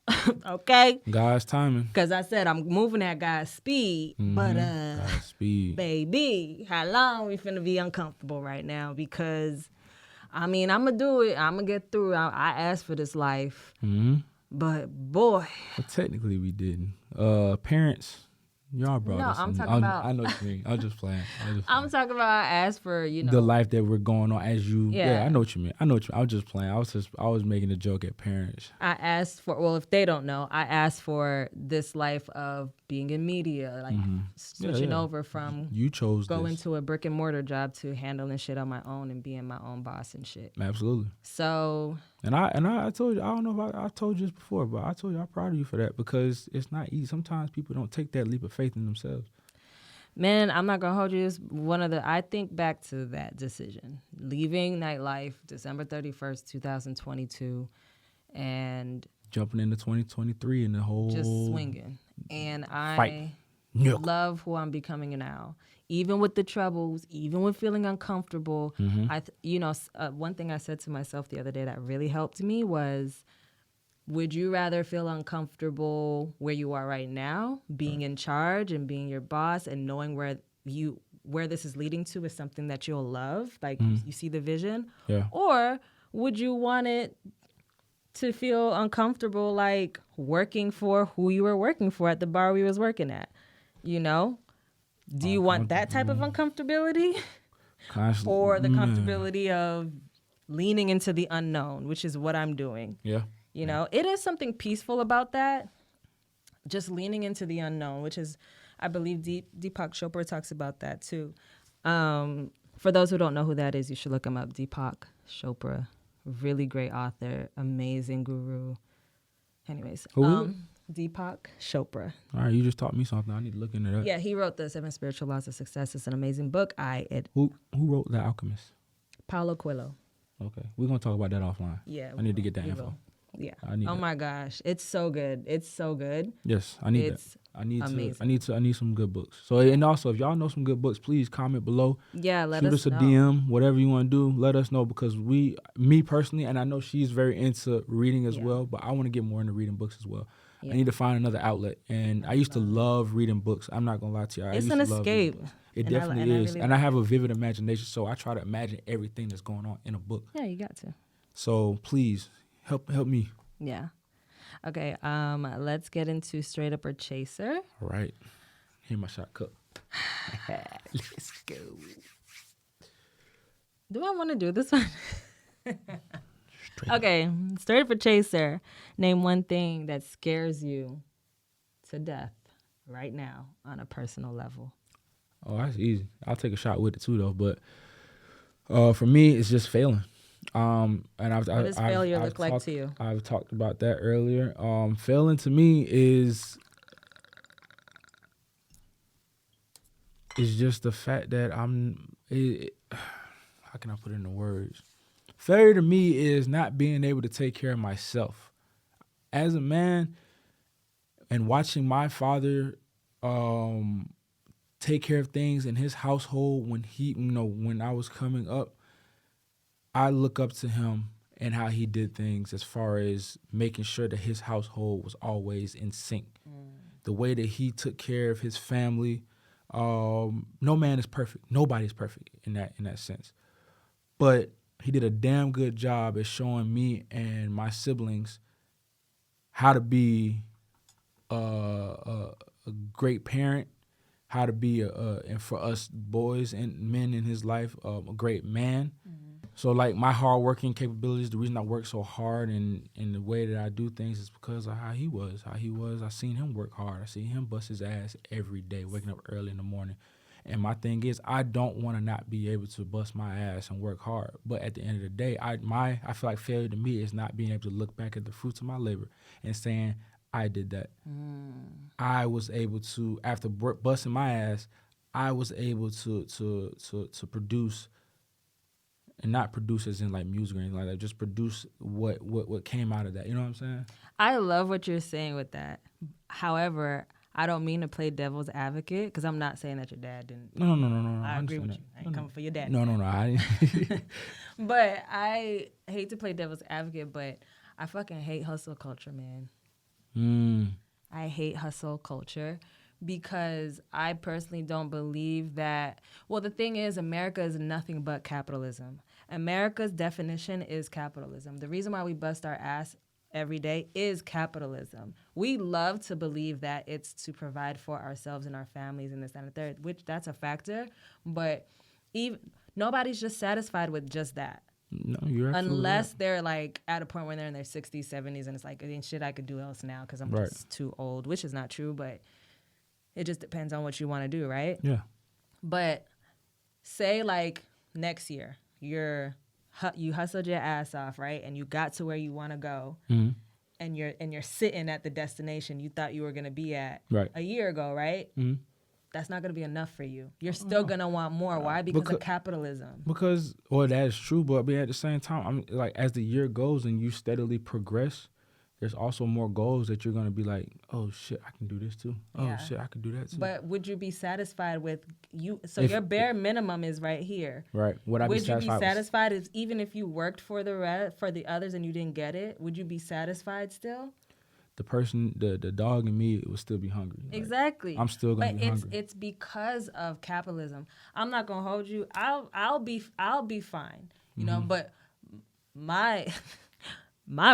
Okay? God's timing. Because I said I'm moving at God's speed. But God's speed. baby, how long we finna be uncomfortable right now? Because I'm gonna do it. I'm gonna get through. I asked for this life. But boy. Well, technically we didn't. Parents, y'all brought us. I'm talking about. I know what you mean. I'm just playing. I'm talking about, I asked for, the life that we're going on as you. Yeah. I know what you mean. I was just playing. I was making a joke at parents. I asked for, well, if they don't know, I asked for this life of being in media, like switching over from You chose going this. to a brick and mortar job to handling shit on my own and being my own boss and shit. Absolutely. So. And I told you, I don't know if I told you this before, but I told you I'm proud of you for that, because it's not easy. Sometimes people don't take that leap of faith in themselves. Man, I'm not gonna hold you. I think back to that decision, leaving nightlife December 31st, 2022, and Jumping into 2023 and the whole just swinging. And I fight. love who I'm becoming now. Even with the troubles, even with feeling uncomfortable, one thing I said to myself the other day that really helped me was, would you rather feel uncomfortable where you are right now, being in charge and being your boss and knowing where this is leading to is something that you'll love, like you see the vision? Yeah. Or would you want it to feel uncomfortable, like working for who you were working for at the bar we was working at? You know, do you want that type of uncomfortability Constantly. or the comfortability of leaning into the unknown, which is what I'm doing? Yeah. You know, it is something peaceful about that. Just leaning into the unknown, which is, I believe, Deepak Chopra talks about that too. For those who don't know who that is, you should look him up. Deepak Chopra, really great author, amazing guru. Anyways, Who is it? Deepak Chopra. All right, you just taught me something. I need to look into that. Yeah, he wrote the 7 Spiritual Laws of Success. It's an amazing book. Who wrote The Alchemist? Paulo Coelho. Okay, we're gonna talk about that offline. Yeah, I need to get that we info. will. Yeah. I need Oh that. my gosh, it's so good. It's so good. Yes, I need It's that. I need amazing. I need some good books. So, and also, if y'all know some good books, please comment below. Yeah, let Shoot us us a know. DM, whatever you want to do. Let us know because me personally, and I know she's very into reading as Yeah. well, but I want to get more into reading books as well. Yeah. I need to find another outlet, and I used to love reading books. I'm not gonna lie to you. I It's used an to love reading escape. books. It And I definitely is, really and I like have a vivid imagination, so I try to imagine everything that's going on in a book. Yeah, you got to. So please help me. Yeah. Okay, let's get into Straight Up or Chaser. All right, here's my shot cup. Let's go. Do I want to do this one? Straight Okay, Straight Up or Chaser. Name one thing that scares you to death right now on a personal level. Oh, that's easy. I'll take a shot with it too, though. But for me, it's just failing. And What does failure look like to you? I've talked about that earlier. Failing to me is just the fact that how can I put it into words? Failure to me is not being able to take care of myself. As a man, and watching my father take care of things in his household when I was coming up, I look up to him and how he did things as far as making sure that his household was always in sync. The way that he took care of his family, no man is perfect. Nobody's perfect in that sense. But he did a damn good job at showing me and my siblings how to be a great parent, how to be and for us boys and men in his life, a great man. So like my hard working capabilities, the reason I work so hard and the way that I do things is because of how he was. I seen him work hard. I see him bust his ass every day, waking up early in the morning. And my thing is, I don't want to not be able to bust my ass and work hard. But at the end of the day, I feel like failure to me is not being able to look back at the fruits of my labor and saying, I did that. I was able to, after busting my ass, I was able to produce, and not produce as in like music or anything like that, just produce what came out of that. You know what I'm saying? I love what you're saying with that. However, I don't mean to play devil's advocate because I'm not saying that your dad didn't. No. I agree understand with that. you. I ain't coming for your dad. No. I didn't. But I hate to play devil's advocate, but I fucking hate hustle culture, man. I hate hustle culture because I personally don't believe that. Well, the thing is, America is nothing but capitalism. America's definition is capitalism. The reason why we bust our ass every day is capitalism. We love to believe that it's to provide for ourselves and our families and this, that, and the third, which that's a factor. But nobody's just satisfied with just that. No, you're absolutely Unless right. they're like at a point where they're in their 60s, 70s, and it's like, it ain't shit I could do else now because I'm Right. just too old, which is not true, but it just depends on what you want to do, right? Yeah. But say like next year, you hustled your ass off, right? And you got to where you want to go, and you're sitting at the destination you thought you were gonna be at Right. a year ago, right? That's not gonna be enough for you. You're still gonna want more. Why? Because of capitalism. Because, well, that is true, but at the same time, I mean, like as the year goes and you steadily progress, there's also more goals that you're gonna be like, oh shit, I can do this too. Oh Yeah. shit, I can do that too. But would you be satisfied with you? So If- your bare minimum is right here. Right. Would I be Would you satisfied? be satisfied if, even if you worked for the others and you didn't get it? Would you be satisfied still? The person, the dog in me would still be hungry. Like, Exactly. I'm still gonna but be hungry. it's because of capitalism. I'm not gonna hold you. I'll be fine. You know, but my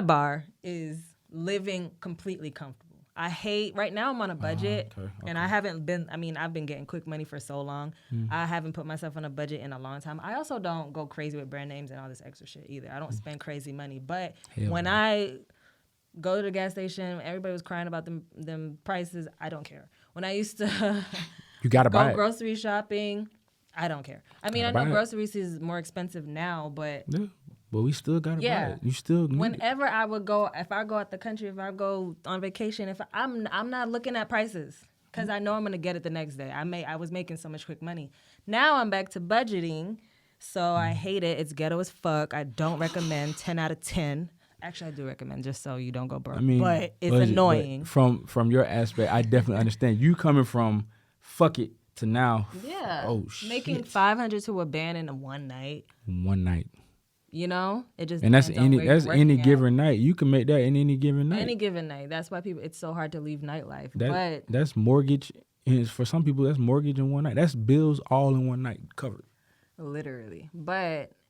bar is living completely comfortable. I hate, right now I'm on a budget, okay. and I haven't been, I mean, I've been getting quick money for so long. I haven't put myself on a budget in a long time. I also don't go crazy with brand names and all this extra shit either. I don't spend crazy money. But Hell when no. I go to the gas station, everybody was crying about them prices. I don't care. When I used to You gotta buy go it. grocery shopping, I don't care. I mean, I Gotta know buy it. groceries is more expensive now, but Yeah, but we still gotta buy Yeah. it. You still need it. whenever I would go, if I go out the country, if I go on vacation, if I'm not looking at prices because I know I'm gonna get it the next day. I was making so much quick money. Now I'm back to budgeting, so I hate it. It's ghetto as fuck. I don't recommend. 10 out of 10. Actually, I do recommend, just so you don't go broke. I mean, but it's budget, annoying. But from your aspect, I definitely understand. You coming from fuck it to now. Yeah. Oh shit. Making $500 to a band in one night. One night. You know, it just And that's depends on where you're any working at. given night. You can make that in any given night. Any given night. That's why it's so hard to leave nightlife. That's mortgage. And for some people, that's mortgage in one night. That's bills all in one night covered. Literally.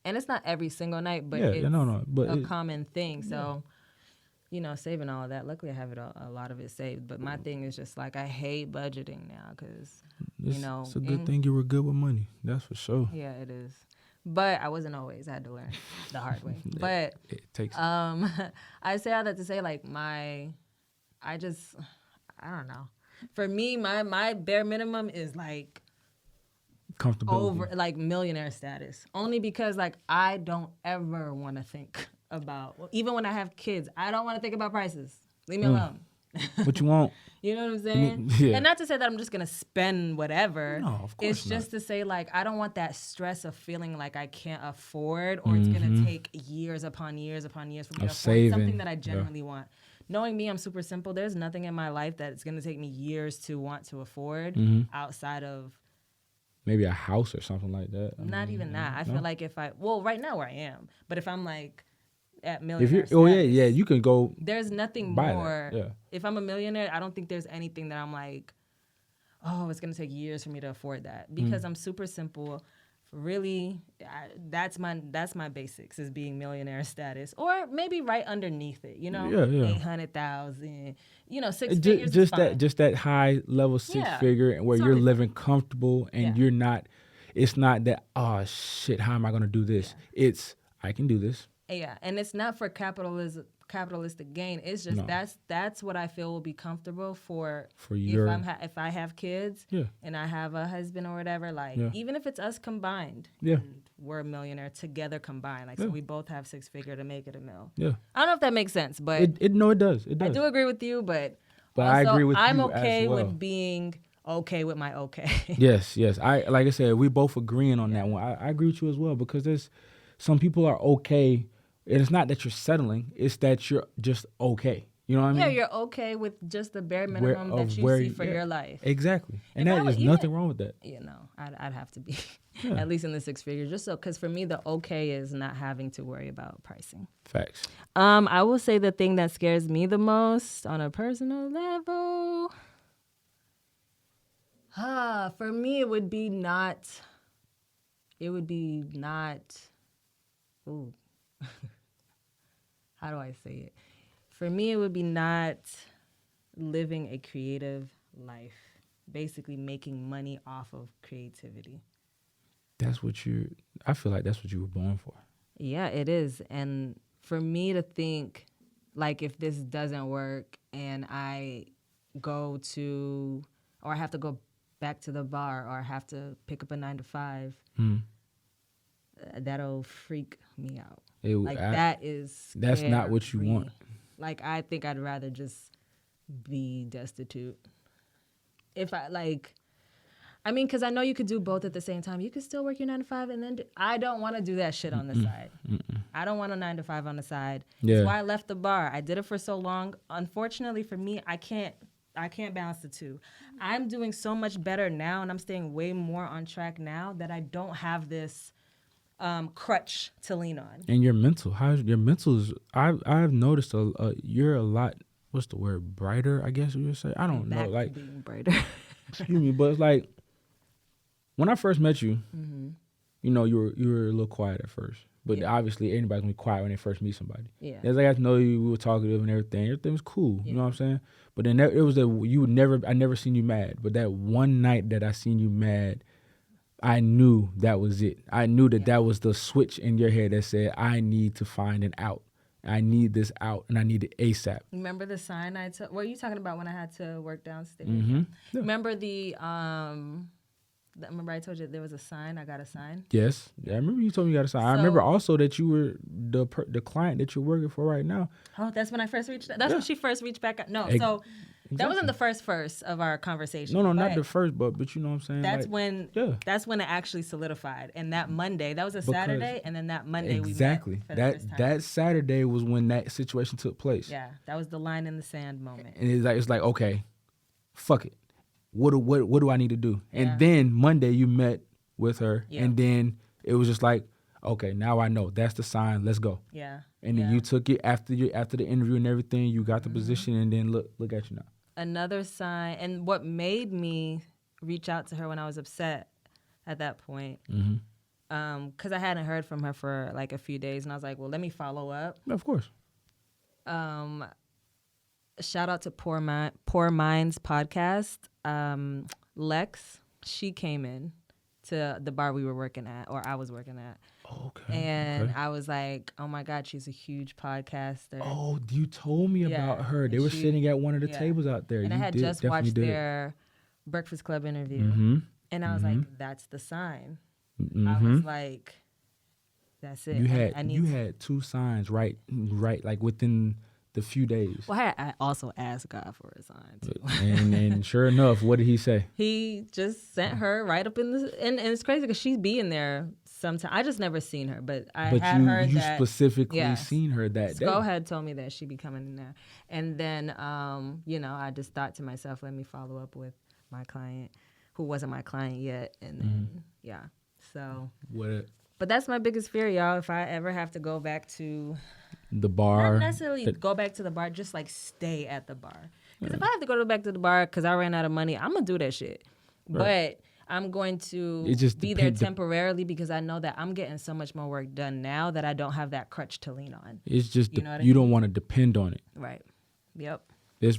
And it's not every single night, but Yeah, it's but a common thing. So, you know, saving all of that. Luckily, I have it a lot of it saved. But my thing is just like, I hate budgeting now because, you know. It's a good thing you were good with money. That's for sure. Yeah, it is. But I wasn't always. I had to learn the hard way. But It takes I say all that to say, like, I don't know. For me, my bare minimum is like comfortability. like millionaire status. Only because like I don't ever want to think about, even when I have kids, I don't want to think about prices. Leave me alone. What you want? You know what I'm saying? Yeah. And not to say that I'm just gonna spend whatever. No, of course It's not. just to say like I don't want that stress of feeling like I can't afford or it's gonna take years upon years upon years for me to afford saving. something that I genuinely want. Knowing me, I'm super simple. There's nothing in my life that it's gonna take me years to want to afford outside of Maybe a house or something like that. not even that. I feel like if right now where I am, but if I'm like at If millionaire you're, status, you can go. there's nothing buy that, more. yeah. If I'm a millionaire, I don't think there's anything that I'm like, oh, it's gonna take years for me to afford that because I'm super simple. Really, that's my basics is being millionaire status, or maybe right underneath it. You know, Yeah. 800,000. You know, six figures. Just is fine. that high level six figure and where you're Totally living comfortable and you're not. It's not that shit. How am I gonna do this? It's I can do this. Yeah, and it's not for capitalistic gain. It's just that's what I feel will be comfortable for your if I have kids and I have a husband or whatever. Like even if it's us combined, and we're a millionaire together combined. Like so we both have 6 figure to make it a mill. Yeah, I don't know if that makes sense, but it does. It does. I do agree with you, but But also, I agree with I'm you okay as well. with being okay with my okay. Yes. Like I said, we both agreeing on that one. I agree with you as well because there's some people are okay. And it's not that you're settling; it's that you're just okay. You know what I mean? Yeah, you're okay with just the bare minimum that you see for your life. Exactly, and If that I is was- nothing wrong with that. You know, I'd have to be at least in the 6 figures, just so because for me the okay is not having to worry about pricing. Facts. I will say the thing that scares me the most on a personal level. For me it would be not. Ooh. How do I say it? For me, it would be not living a creative life, basically making money off of creativity. I feel like that's what you were born for. Yeah, it is. And for me to think, like, if this doesn't work and I go to, or I have to go back to the bar, or I have to pick up a 9 to 5, that'll freak me out. That is That's not what you scary. want. Like, I think I'd rather just be destitute. If because I know you could do both at the same time. You could still work your 9 to 5 and then I don't want to do that shit on the side. I don't want a 9 to 5 on the side. Yeah. That's why I left the bar. I did it for so long. Unfortunately for me, I can't balance the two. I'm doing so much better now and I'm staying way more on track now that I don't have this crutch to lean on. And your mental, I've noticed you're a lot. What's the word? Brighter, I guess you would say. I don't know. Back Like, to being brighter. excuse me, but it's like when I first met you, you know, you were a little quiet at first. But Yeah. obviously, anybody's gonna be quiet when they first meet somebody. Yeah. As I got to know you, we were talkative and everything. Everything was cool. Yeah. You know what I'm saying? But then it was I never seen you mad. But that one night that I seen you mad, I knew that was it. I knew that was the switch in your head that said, I need to find an out. I need this out, and I need it ASAP. Remember the sign I took? What are you talking about when I had to work downstairs? Mm-hmm. Yeah. Remember remember I told you there was a sign? I got a sign. Yes. Yeah, I remember you told me you got a sign. I remember also that you were the client that you're working for right now. Oh, that's when I first reached out. That's when she first reached back out. No, so Exactly. that wasn't the first of our conversation. No, not but the first, but you know what I'm saying? That's like, that's when it actually solidified. And that Monday, that was a Saturday, and then that Monday exactly. we met for the first time. That Saturday was when that situation took place. Yeah, that was the line in the sand moment. And it's like okay, fuck it. What do I need to do? Yeah. And then Monday you met with her, Yeah. and then it was just like, okay, now I know that's the sign. Let's go. Yeah. And then you took it after the interview and everything. You got the position, and then look at you now. Another sign, and what made me reach out to her when I was upset at that point, because I hadn't heard from her for like a few days, and I was like, well, let me follow up. Of course. Shout out to Poor Minds podcast. Lex, she came in to the bar we were working at, or I was working at. Okay. And I was like, oh my God, she's a huge podcaster. Oh, you told me about her. They were sitting at one of the tables out there. And I had just watched their Breakfast Club interview. And I was like, that's the sign. I was like, that's it. You had two signs right like within the few days. Well, I also asked God for a sign too. and sure enough, what did he say? He just sent her right up in the, and it's crazy because she's being there sometime. I just never seen her, but I had heard you that. Specifically seen her that day. Sko had told me that she'd be coming in there. And then, I just thought to myself, let me follow up with my client who wasn't my client yet. And then, so. But that's my biggest fear, y'all. If I ever have to go back to the bar, not necessarily go back to the bar, just like stay at the bar. Because if I have to go back to the bar because I ran out of money, I'm gonna do that shit. Right. But I'm going to be there temporarily because I know that I'm getting so much more work done now that I don't have that crutch to lean on. It's just you don't want to depend on it. Right. Yep.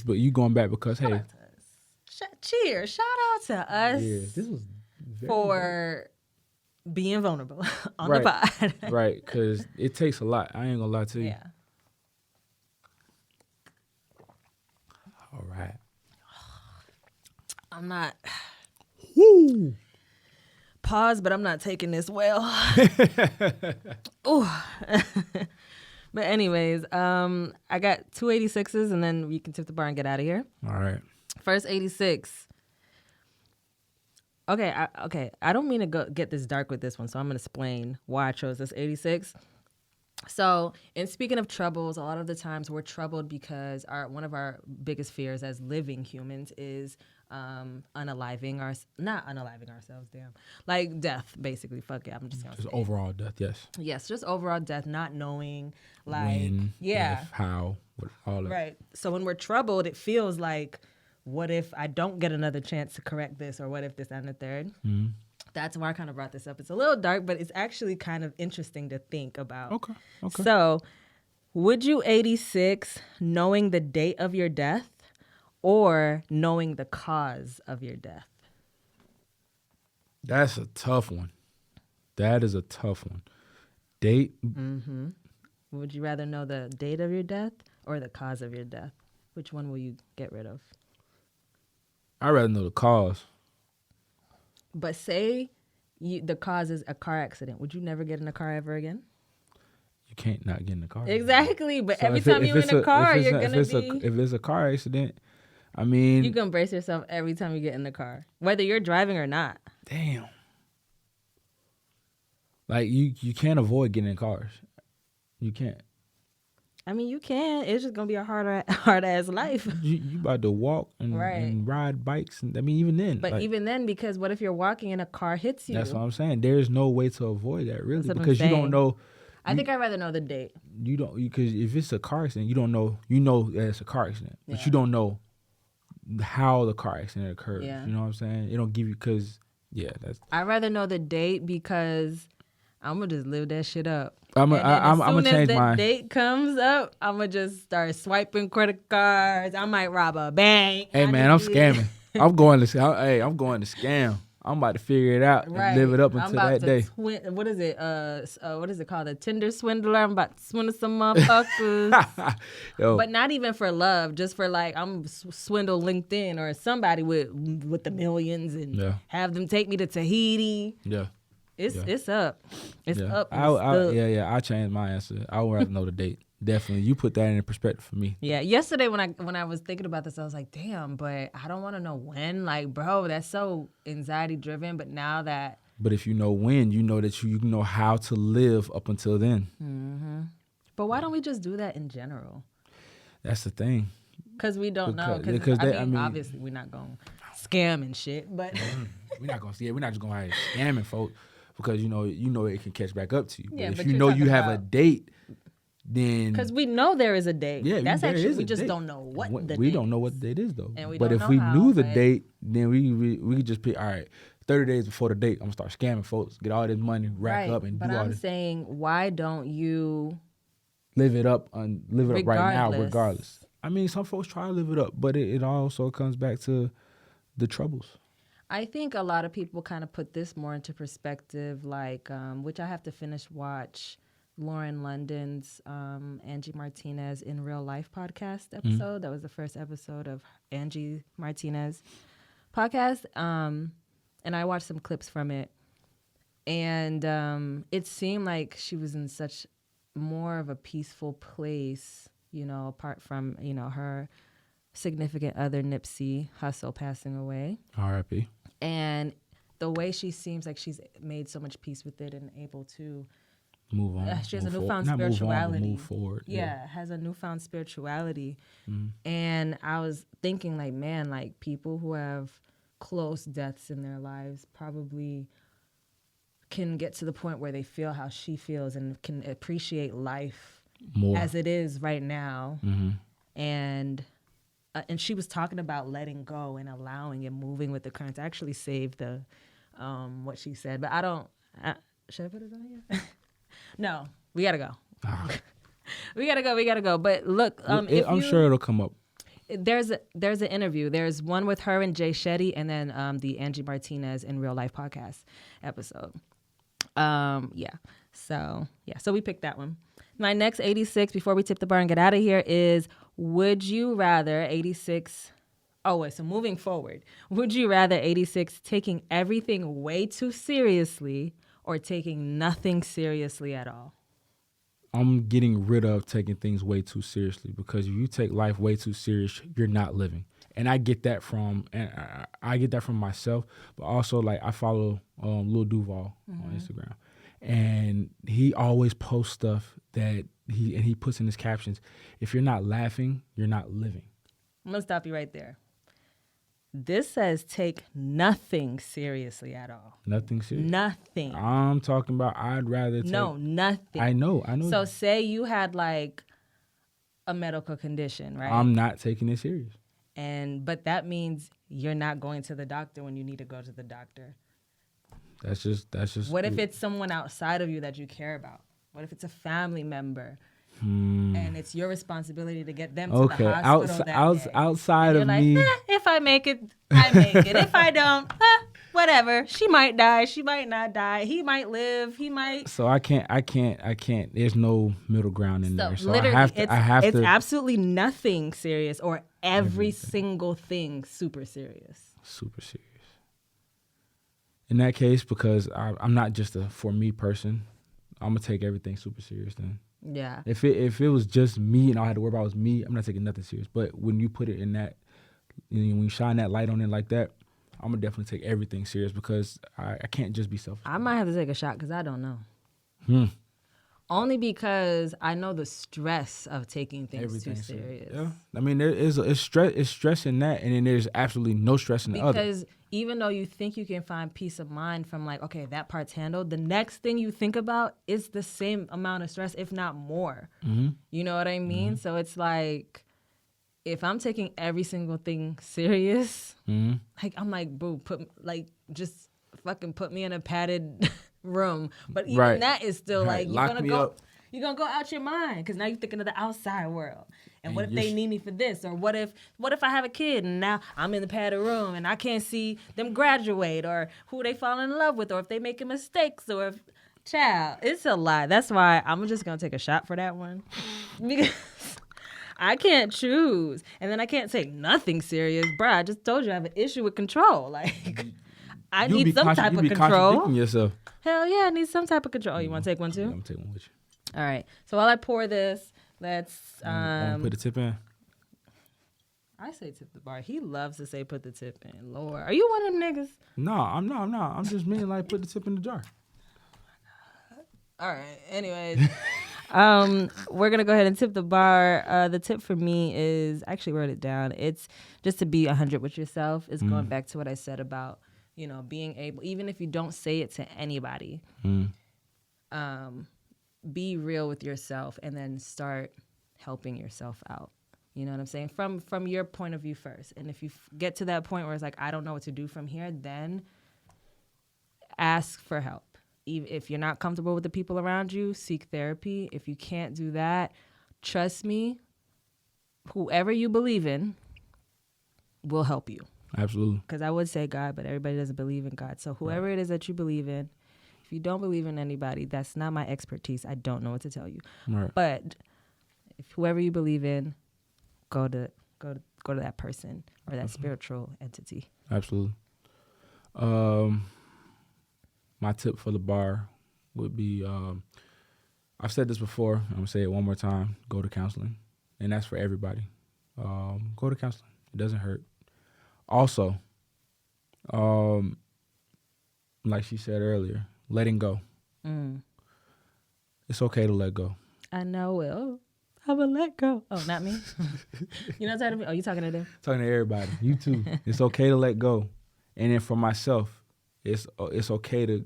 But you going back because hey. Cheers! Shout out to us. Yeah, this was for being vulnerable on the pod. Right, because it takes a lot. I ain't gonna lie to you. Yeah. All right. I'm not. Woo! Pause, but I'm not taking this well. Ooh. But anyways, I got 2 86s, and then we can tip the bar and get out of here. All right. First 86. Okay, I don't mean to get this dark with this one, so I'm going to explain why I chose this 86. So, in speaking of troubles, a lot of the times we're troubled because one of our biggest fears as living humans is not unaliving ourselves, like death, basically. Fuck it, I'm just gonna say overall death, yes. Yes, just overall death, not knowing, like, when, if, how, all that. Right. So when we're troubled, it feels like, what if I don't get another chance to correct this, or what if this and the third? Mm-hmm. That's why I kind of brought this up. It's a little dark, but it's actually kind of interesting to think about. Okay. So, would you 86 knowing the date of your death or knowing the cause of your death? That's a tough one. That is a tough one. Date? Mm-hmm. Would you rather know the date of your death or the cause of your death? Which one will you get rid of? I'd rather know the cause. But say the cause is a car accident. Would you never get in a car ever again? You can't not get in the car. Exactly. But so every time you're in a car, you're going to be... If it's a car accident, I mean... You can brace yourself every time you get in the car, whether you're driving or not. Damn. Like, you can't avoid getting in cars. You can't. I mean, you can. It's just going to be a hard-ass life. You about to walk and ride bikes. And I mean, even then. But even then, because what if you're walking and a car hits you? That's what I'm saying. There's no way to avoid that, really. Because you don't know. I think I'd rather know the date. You don't, because if it's a car accident, you don't know. You know that it's a car accident. But you don't know how the car accident occurred. Yeah. You know what I'm saying? It don't give you, because, that's. I'd rather know the date because I'm gonna just live that shit up. I'm And then as gonna soon as change the mine. date comes up, I'm gonna just start swiping credit cards. I might rob a bank. Hey man, I'm scamming. I'm going to scam. I'm about to figure it out and live it up I'm until about that day. what is it? What is it called? A Tinder swindler. I'm about to swindle some motherfuckers. Yo, But not even for love, just for like I'm swindle LinkedIn or somebody with the millions and Yeah. have them take me to Tahiti. yeah. It's up. It's Yeah. up. And stuck. I changed my answer. I would rather know the date. Definitely. You put that in perspective for me. Yeah. Yesterday when I was thinking about this, I was like, damn, but I don't want to know when. Like, bro, that's so anxiety driven. But now that But if you know when, you know that you know how to live up until then. but why don't we just do that in general? That's the thing. Because we don't know. Because I mean, obviously we're not going to scam and shit, but We're not gonna see it. We're not just gonna have scamming folks because you know it can catch back up to you. Yeah, But but if you you're know you talking have a about- date, then because we know there is a date. yeah, That's there actually is we a just date. don't know what the we date don't know is. what the date is though. And we But don't if know we how, knew the but- date, then we could just pick. All right, 30 days before the date, I'm gonna start scamming folks, get all this money, rack up, and but do all I'm this. saying, why don't you? Live it up right now, Regardless. regardless. I mean, some folks try to live it up, but it also comes back to the troubles. I think a lot of people kind of put this more into perspective, like which I have to finish watch Lauren London's Angie Martinez in Real Life podcast episode. That was the first episode of Angie Martinez podcast, and I watched some clips from it, and it seemed like she was in such more of a peaceful place, apart from her significant other Nipsey Hussle passing away. R.I.P. And the way she seems like she's made so much peace with it and able to Move on. she has move a forward. newfound Not spirituality. Move forward. Yeah, has a newfound spirituality. And I was thinking, like, man, like people who have close deaths in their lives probably can get to the point where they feel how she feels and can appreciate life More. as it is right now. And she was talking about letting go and allowing and moving with the currents. I actually saved the what she said, but I don't. Should I put it on here? No, we gotta go. We gotta go. But look, I'm sure it'll come up. There's an interview. There's one with her and Jay Shetty, and then the Angie Martinez in Real Life podcast episode. So we picked that one. My next 86 before we tip the bar and get out of here is, would you rather 86? Oh wait, so moving forward, would you rather 86 taking everything way too seriously or taking nothing seriously at all? I'm getting rid of taking things way too seriously, because if you take life way too serious, you're not living. And I get that from myself, but also like I follow Lil Duval on Instagram, and he always posts stuff that he puts in his captions. If you're not laughing, you're not living. I'm gonna stop you right there. This says take nothing seriously at all. Nothing serious. Nothing. I'm talking about I'd rather take. No, nothing. I know. So say you had like a medical condition, right? I'm not taking it serious. But that means you're not going to the doctor when you need to go to the doctor. That's just. What if it's someone outside of you that you care about? What if it's a family member? And it's your responsibility to get them to the hospital that day. Outside You're of like, me. if I make it, I make it. If I don't, whatever. She might die. She might not die. He might live. He might. So I can't. There's no middle ground in there. So literally, I have to. It's absolutely nothing serious or every single thing super serious. Super serious. In that case, because I'm not just a for me person, I'm gonna take everything super serious then. Yeah. If it was just me and all I had to worry about was me, I'm not taking nothing serious. But when you put it in that, when you shine that light on it like that, I'm gonna definitely take everything serious, because I can't just be selfish. I might have to take a shot because I don't know. Only because I know the stress of taking things too serious. Yeah, I mean it's stress in that, and then there's absolutely no stress in the other. Because even though you think you can find peace of mind from like, okay, that part's handled, the next thing you think about is the same amount of stress, if not more. You know what I mean? So it's like, if I'm taking every single thing serious, like I'm like, boo, just fucking put me in a padded room. But even Right. that is still Right. like Lock me up. you're gonna go out your mind because now you're thinking of the outside world. And what if you're they need me for this? Or what if I have a kid and now I'm in the padded room and I can't see them graduate or who they fall in love with or if they making mistakes or if child, it's a lot. That's why I'm just gonna take a shot for that one. Because I can't choose. And then I can't say nothing serious. Bruh, I just told you I have an issue with control. Like I need some type of control. Contradicting yourself. Hell yeah, I need some type of control. You want to take one too? Yeah, I'm taking one with you. All right. So while I pour this, let's Want to put the tip in? I say tip the bar. He loves to say put the tip in. Lord, are you one of them niggas? No, I'm not. I'm just meaning like put the tip in the jar. All right. Anyways, we're gonna go ahead and tip the bar. The tip for me is I actually wrote it down. It's just to be 100 with yourself. It's going back to what I said about being able, even if you don't say it to anybody, be real with yourself and then start helping yourself out. You know what I'm saying? From your point of view first. And if you get to that point where it's like, I don't know what to do from here, then ask for help. If you're not comfortable with the people around you, seek therapy. If you can't do that, trust me, whoever you believe in will help you. Absolutely. Because I would say God, but everybody doesn't believe in God. So whoever it is that you believe in, if you don't believe in anybody, that's not my expertise. I don't know what to tell you. Right. But if whoever you believe in, go to that person or that spiritual entity. Absolutely. My tip for the bar would be, I've said this before, I'm going to say it one more time, go to counseling. And that's for everybody. Go to counseling. It doesn't hurt. Also, like she said earlier, letting go. It's okay to let go. I know, Will. I will let go. Oh, not me? You're not talking to me? Oh, you talking to them? Talking to everybody. You too. It's okay to let go. And then for myself, it's okay to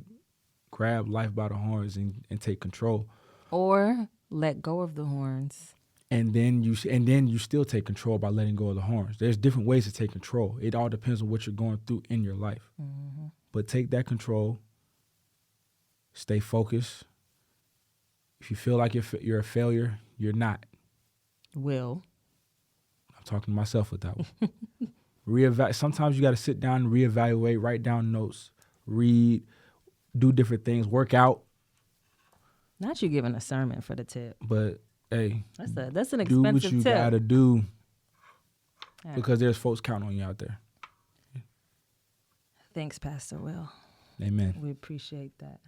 grab life by the horns and take control. Or let go of the horns. And then you still take control by letting go of the horns. There's different ways to take control. It all depends on what you're going through in your life. Mm-hmm. But take that control. Stay focused. If you feel like you're a failure, you're not. Will. I'm talking to myself with that one. Sometimes you got to sit down and reevaluate, write down notes, read, do different things, work out. Not you giving a sermon for the tip. But hey, that's an expensive tip. Do what you gotta do Yeah. because there's folks counting on you out there. Thanks, Pastor Will. Amen. We appreciate that.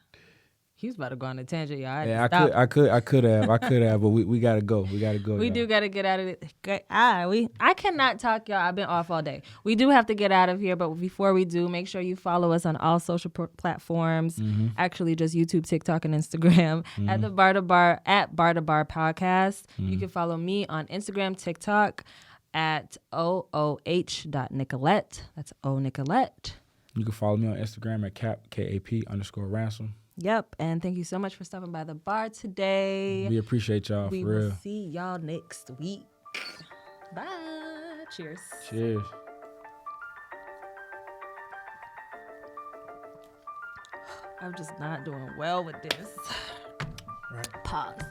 He was about to go on a tangent, y'all. Yeah, I could have, but we gotta go. We gotta go. We y'all. do gotta get out of it. I cannot talk, y'all. I've been off all day. We do have to get out of here, but before we do, make sure you follow us on all social platforms. Mm-hmm. Actually, just YouTube, TikTok, and Instagram at the Bar2Bar at Bar2Bar Podcast. Mm-hmm. You can follow me on Instagram, TikTok at ooh.nicolette. That's Nicolette. You can follow me on Instagram at KAP_ransom. Yep, and thank you so much for stopping by the bar today. We appreciate y'all, for real. We will see y'all next week. Bye. Cheers. Cheers. I'm just not doing well with this. Right. Pause.